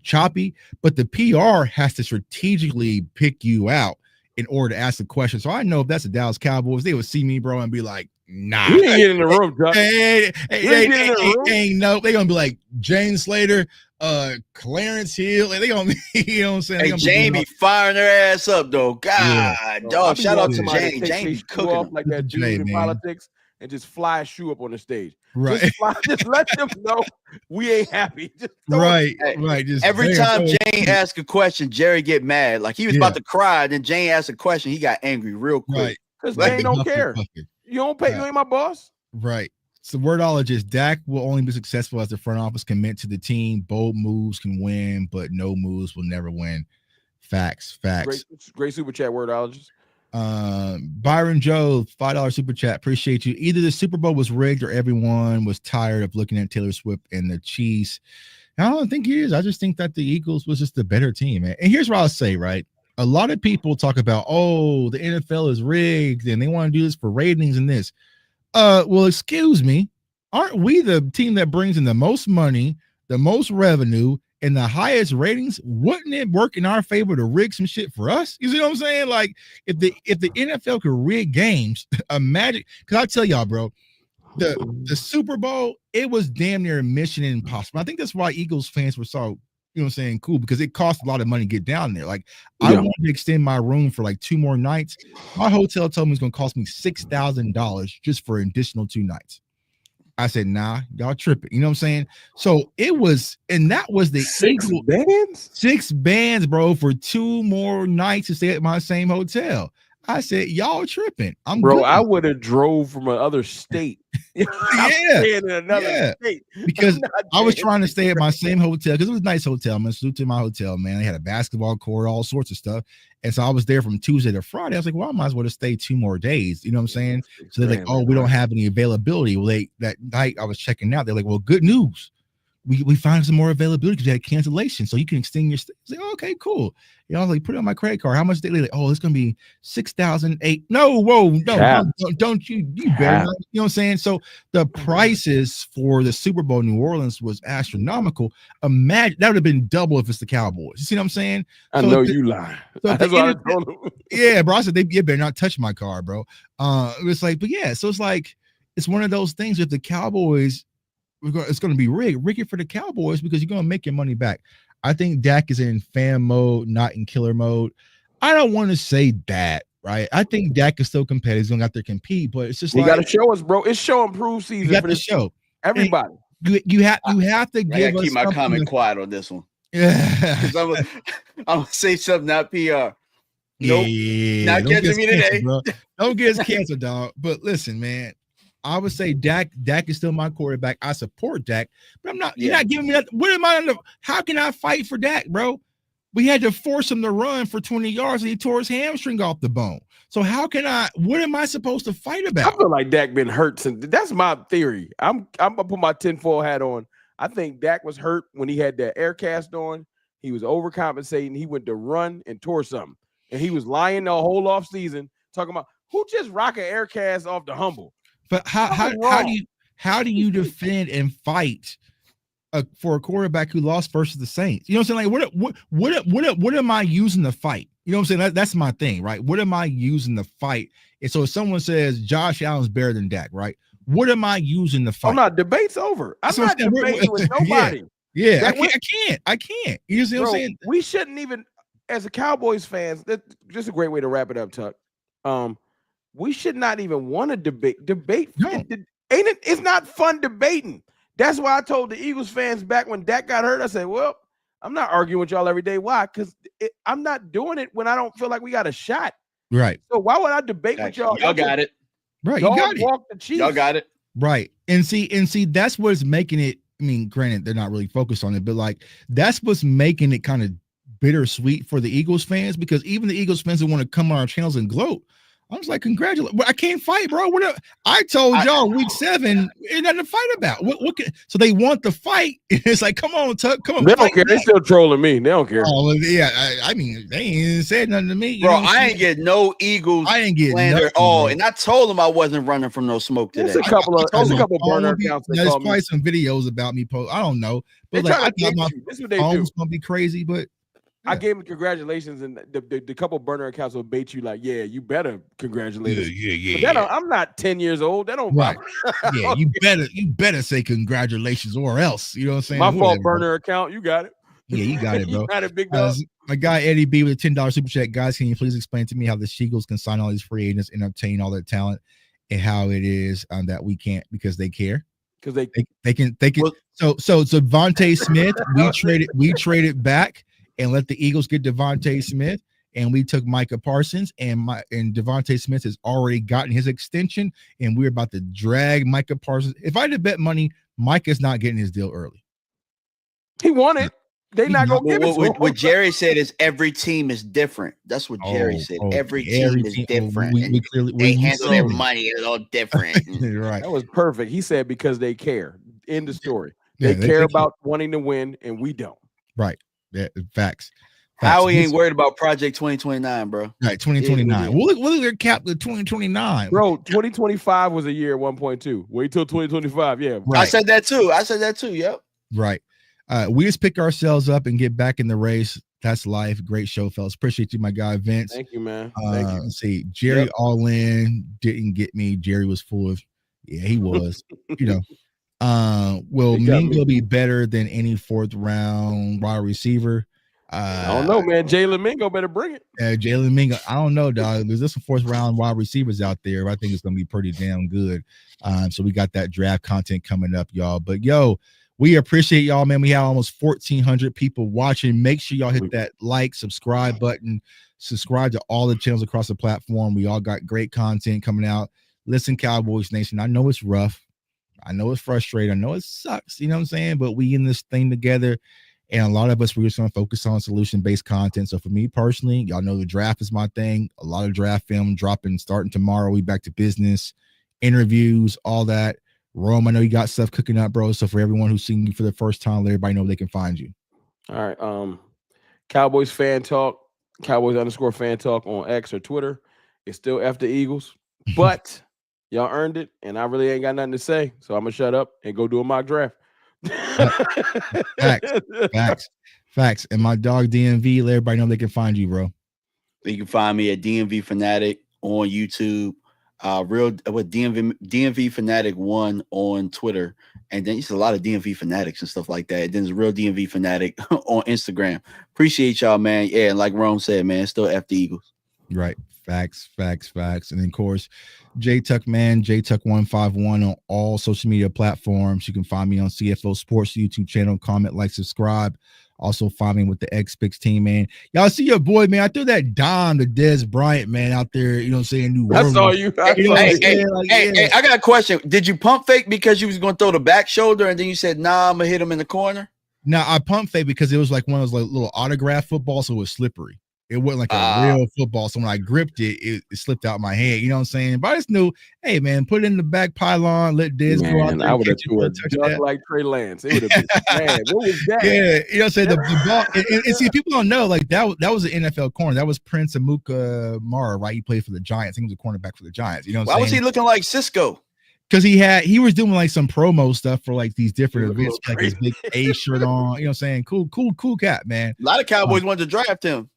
choppy, but the PR has to strategically pick you out in order to ask the question. So I know if that's the Dallas Cowboys, they would see me, bro, and be like, nah. You didn't get in the room, Chuck. Ain't no. They're gonna be like James Slater, Clarence Hill, and they gonna be, you know what I'm saying? Hey, Jane be firing their ass up though. God, dog. Shout out to Jane. Jane be cooking off like that dude in politics and just fly a shoe up on the stage. Right. Just let them know we ain't happy. Right. Just every time Jane asks a question, Jerry get mad. Like he was about to cry, then Jane asked a question, he got angry real quick. Because Jane don't care. You don't pay. You ain't my boss. Right. So wordologist, Dak will only be successful as the front office commit to the team. Bold moves can win, but no moves will never win. Facts. Great super chat, wordologist. Byron Joe, $5 super chat. Appreciate you. Either the Super Bowl was rigged or everyone was tired of looking at Taylor Swift and the Chiefs. I don't think it is. I just think that the Eagles was just the better team, man. And here's what I'll say, right? A lot of people talk about, oh, the NFL is rigged and they want to do this for ratings and this. Well, excuse me. Aren't we the team that brings in the most money, the most revenue, and the highest ratings? Wouldn't it work in our favor to rig some shit for us? You see what I'm saying? Like, if the NFL could rig games, imagine. Because I tell y'all, bro, the Super Bowl, it was damn near mission impossible. I think that's why Eagles fans were so, you know what I'm saying, cool, because it cost a lot of money to get down there. Like, I wanted to extend my room for like 2 more nights. My hotel told me it's going to cost me $6,000 just for an additional 2 nights. I said, nah, y'all tripping. You know what I'm saying? So it was, and that was the 6 bands? 6 bands, bro, for 2 more nights to stay at my same hotel. I said, y'all tripping. Bro, good. I would have drove from another state. In another state. Because I was trying to stay at my same hotel because it was a nice hotel. I'm salute to my hotel, man. They had a basketball court, all sorts of stuff. And so I was there from Tuesday to Friday. I was like, well, I might as well just stay 2 more days. You know what I'm saying? So they're like, oh, we don't have any availability. Well, that night I was checking out. They're like, well, good news. We found some more availability because we had cancellation, so you can extend your stay. I was like, oh, okay, cool. You know, I was like, put it on my credit card. How much they like? Oh, it's gonna be $6,008. No, whoa, no, don't you better not, you know what I'm saying? So the prices for the Super Bowl New Orleans was astronomical. Imagine that would have been double if it's the Cowboys. You see what I'm saying? I know you lie. So that's what I told them. Yeah, bro. I said they better not touch my car, bro. It's like, but yeah, so it's like it's one of those things. If the Cowboys, it's going to be rigged for the Cowboys because you're going to make your money back. I think Dak is in fan mode, not in killer mode. I don't want to say that, right? I think Dak is still competitive. He's going to out there compete, but it's just you got to show us, bro. It's show and prove season. You got to show everybody. You have to give us. Keep my comment quiet on this one. Yeah, I'm gonna say something, not PR. Nope, not catching me today. Bro. Don't get us canceled, dog. But listen, man. I would say Dak is still my quarterback. I support Dak, but I'm not. You're not giving me that. What am I? How can I fight for Dak, bro? We had to force him to run for 20 yards, and he tore his hamstring off the bone. So how can I? What am I supposed to fight about? I feel like Dak been hurt since. That's my theory. I'm gonna put my tinfoil hat on. I think Dak was hurt when he had that air cast on. He was overcompensating. He went to run and tore something, and he was lying the whole off season talking about who just rock an air cast off the humble. But how do you defend and fight for a quarterback who lost versus the Saints? You know what I'm saying? Like what am I using to fight? You know what I'm saying? That's my thing, right? What am I using to fight? And so if someone says Josh Allen's better than Dak, right? What am I using to fight? I'm not debate's over. I'm not debating with nobody. Yeah, I can't. You see what I'm saying? We shouldn't even, as a Cowboys fans, that's just a great way to wrap it up, Tuck. We should not even want to debate. No. It's not fun debating. That's why I told the Eagles fans back when Dak got hurt, I said, well, I'm not arguing with y'all every day. Why? Because I'm not doing it when I don't feel like we got a shot. Right. So why would I debate with y'all? Y'all got it. Right. You got it. Walk the Chiefs. Y'all got it. Right. And see, that's what's making it. I mean, granted, they're not really focused on it, but like that's what's making it kind of bittersweet for the Eagles fans, because even the Eagles fans that want to come on our channels and gloat, I was like, congratulations. I can't fight, bro. I told y'all week 7, ain't nothing to fight about. So they want the fight. It's like, come on, Tuck. Come on. They don't care. They're still trolling me. They don't care. Oh, yeah. I mean, they ain't said nothing to me. Bro, I ain't get no Eagles. I ain't get nothing at all. And I told them I wasn't running from no smoke today. There's a couple burner accounts. There's probably some videos about me. I don't know. But like, I thought my phone's going to be crazy, but. I gave him congratulations, and the couple burner accounts will bait you like, yeah, you better congratulate us. Yeah. I'm not 10 years old. That don't right. Yeah, you better say congratulations or else. You know what I'm saying? My fault, burner account. You got it. Yeah, you got it, bro. You got it, big dog. My guy Eddie B with a $10 super chat. Guys, can you please explain to me how the Eagles can sign all these free agents and obtain all their talent, and how it is that we can't because they care? Because they can. Well, so Devontae Smith, we traded back and let the Eagles get Devontae Smith, and we took Micah Parsons, and Devontae Smith has already gotten his extension, and we're about to drag Micah Parsons. If I had to bet money, Micah's not getting his deal early. He won it. They not gonna give it to him. What Jerry said is every team is different. That's what Jerry said. Every team is different. They handle their money a little different. Right. That was perfect. He said because they care. End of story. They care about wanting to win, and we don't. Right. Yeah, facts. How we ain't worried about Project 2029, bro? Right, 2029. We'll look at their cap to 2029. Bro, 2025 was a year 1.2. Wait till 2025. Yeah. Right. I said that too. Yep. Right. We just pick ourselves up and get back in the race. That's life. Great show, fellas. Appreciate you, my guy, Vince. Thank you, man. Thank you. Let's see. Jerry all in didn't get me. Jerry was full of, he was, will Mingo be better than any fourth round wide receiver? I don't know, man. Jalen Mingo better bring it. Jalen Mingo, I don't know, dog. There's some fourth round wide receivers out there. I think it's gonna be pretty damn good. So we got that draft content coming up, y'all. But we appreciate y'all, man. We have almost 1,400 people watching. Make sure y'all hit that like, subscribe button. Subscribe to all the channels across the platform. We all got great content coming out. Listen, Cowboys Nation. I know it's rough. I know it's frustrating. I know it sucks. You know what I'm saying? But we in this thing together. And a lot of us, we're just going to focus on solution-based content. So for me personally, y'all know the draft is my thing. A lot of draft film dropping starting tomorrow. We back to business, interviews, all that. Rome, I know you got stuff cooking up, bro. So for everyone who's seeing you for the first time, let everybody know they can find you. All right. Cowboys fan talk, Cowboys_fan talk on X or Twitter. It's still after Eagles, but y'all earned it. And I really ain't got nothing to say. So I'm going to shut up and go do a mock draft. Facts. And my dog DMV, let everybody know they can find you, bro. You can find me at DMV Fanatic on YouTube, DMV Fanatic 1 on Twitter, and then it's a lot of DMV Fanatics and stuff like that. And then there's Real DMV Fanatic on Instagram. Appreciate y'all, man. Yeah, and like Rome said, man, still F the Eagles. Right. Facts. And then, of course, JTuck, man, JTuck151 on all social media platforms. You can find me on CFO Sports YouTube channel. Comment, like, subscribe. Also find me with the X-Pix team, man. Y'all see your boy, man. I threw that dime to Dez Bryant, man, out there, you know what I'm saying? New Orleans. I saw you. Hey, I got a question. Did you pump fake because you was going to throw the back shoulder and then you said, nah, I'm going to hit him in the corner? No, I pump fake because it was like one of those like little autograph footballs, so it was slippery. It wasn't like a real football. So when I gripped it, it slipped out my hand. You know what I'm saying? But I just knew, hey, man, put it in the back pylon, let Diz go out there. I would have threw a duck like Trey Lance. It would have been, man, what was that? Yeah, you know what I'm saying? The ball, and see, people don't know, like, that was an NFL corner. That was Prince Amuka Mara, right? He played for the Giants. I think he was a cornerback for the Giants. You know what I'm saying? Why was he looking like Cisco? Because he was doing like some promo stuff for like these different events, like his big A shirt on. You know what I'm saying? Cool cat, man. A lot of Cowboys wanted to draft him.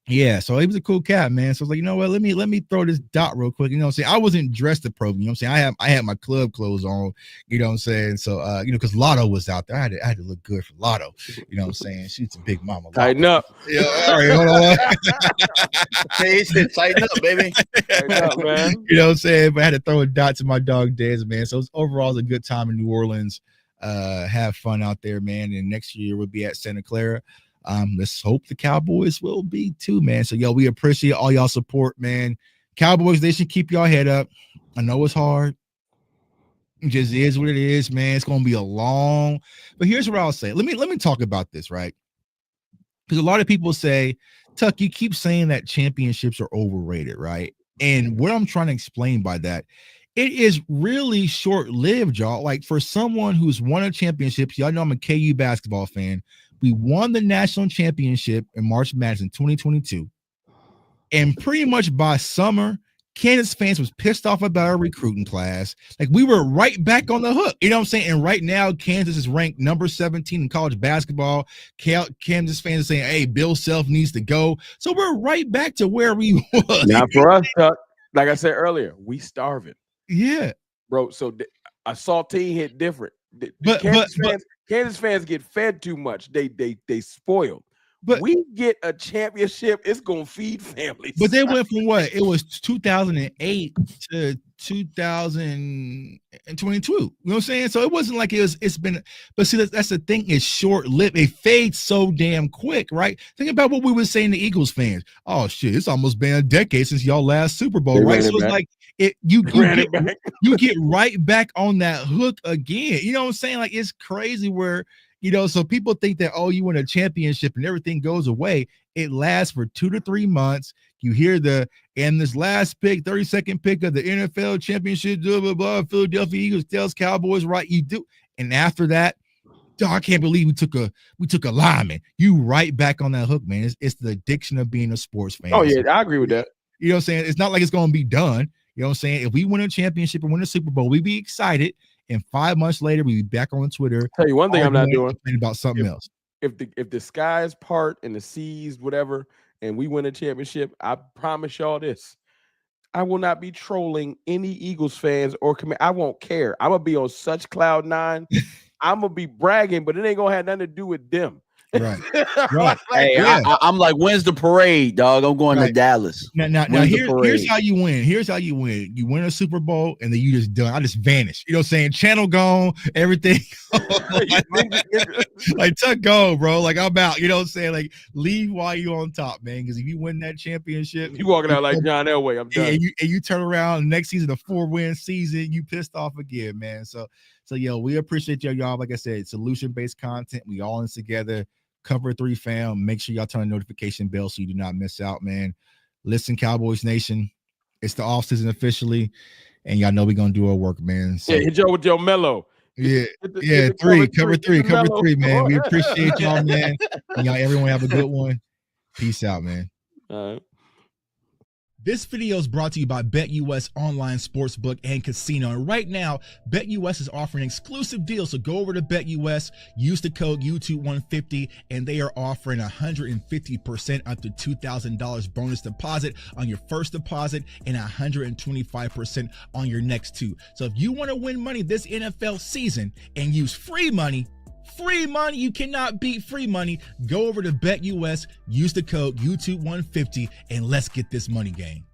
Yeah, so he was a cool cat, man. So I was like, you know what? Let me throw this dot real quick. You know what I'm saying? I wasn't dressed appropriate. You know what I'm saying? I had my club clothes on. You know what I'm saying? So because Lotto was out there, I had to look good for Lotto. You know what I'm saying? She's a big mama. Tighten up. Yeah, all right, hold on. Hey, tighten up, baby. Tighten up, man. You know what I'm saying? But I had to throw a dot to my dog Dez, man. So overall, it's a good time in New Orleans. Have fun out there, man. And next year we'll be at Santa Clara. Let's hope the Cowboys will be too, man. So, we appreciate all y'all support, man. Cowboys Nation, keep y'all head up. I know it's hard. It just is what it is, man. It's gonna be a long, but here's what I'll say. Let me talk about this, right? Because a lot of people say, Tuck, you keep saying that championships are overrated, right? And what I'm trying to explain by that, it is really short-lived, y'all. Like, for someone who's won a championship, y'all know I'm a KU basketball fan. We won the national championship in March Madness in 2022. And pretty much by summer, Kansas fans was pissed off about our recruiting class. Like, we were right back on the hook. You know what I'm saying? And right now, Kansas is ranked number 17 in college basketball. Kansas fans are saying, hey, Bill Self needs to go. So we're right back to where we was. Now for us, Chuck, like I said earlier, we starving. Yeah. Bro, so a saltine hit different. Kansas fans get fed too much. They spoiled. But we get a championship, it's gonna feed families. But they went from what? It was 2008 to 2022. You know what I'm saying? So it wasn't like it's been, but see, that's the thing, it's short-lived. It fades so damn quick, right? Think about what we were saying to Eagles fans. Oh shit, it's almost been a decade since y'all last Super Bowl, right? So it's like you get right back on that hook again. You know what I'm saying? Like, it's crazy where, So people think that, oh, you win a championship and everything goes away. It lasts for 2 to 3 months. You hear and this last pick, 32nd pick of the NFL championship, blah, blah, blah, Philadelphia Eagles, Dallas Cowboys, right? You do. And after that, I can't believe we took a lineman. You right back on that hook, man. It's the addiction of being a sports fan. Oh, yeah, I agree with that. You know what I'm saying? It's not like it's going to be done. You know what I'm saying? If we win a championship and win a Super Bowl, we'd be excited. And 5 months later, we'd be back on Twitter. Tell you one thing I'm not doing. About something else. If the skies part and the seas, whatever, and we win a championship, I promise y'all this. I will not be trolling any Eagles fans or I won't care. I'm going to be on such cloud nine. I'm going to be bragging, but it ain't going to have nothing to do with them. Right. Right. Hey, yeah. I'm like, when's the parade, dog? I'm going to Dallas. Now here's how you win. Here's how you win. You win a Super Bowl and then you just done. I just vanish. You know what I'm saying? Channel gone, everything. like Tuck go, bro. Like I'm out. You know what I'm saying? Like leave while you on top, man. Because if you win that championship, you walking out like John Elway. I'm done. And you turn around next season, a 4-win season, you pissed off again, man. So we appreciate y'all. Like I said, solution-based content. We all in together. Cover 3 fam. Make sure y'all turn the notification bell so you do not miss out, man. Listen, Cowboys Nation, it's the off season officially, and y'all know we're gonna do our work, man. So, hit y'all with your mellow. Cover three, man. We appreciate y'all, man. And y'all, everyone have a good one. Peace out, man. All right. This video is brought to you by BetUS Online Sportsbook and Casino. And right now, BetUS is offering exclusive deals. So go over to BetUS, use the code YouTube150, and they are offering 150% up to $2,000 bonus deposit on your first deposit and 125% on your next 2. So if you want to win money this NFL season and use free money, you cannot beat free money. Go over to BetUS, use the code YouTube150, and let's get this money game.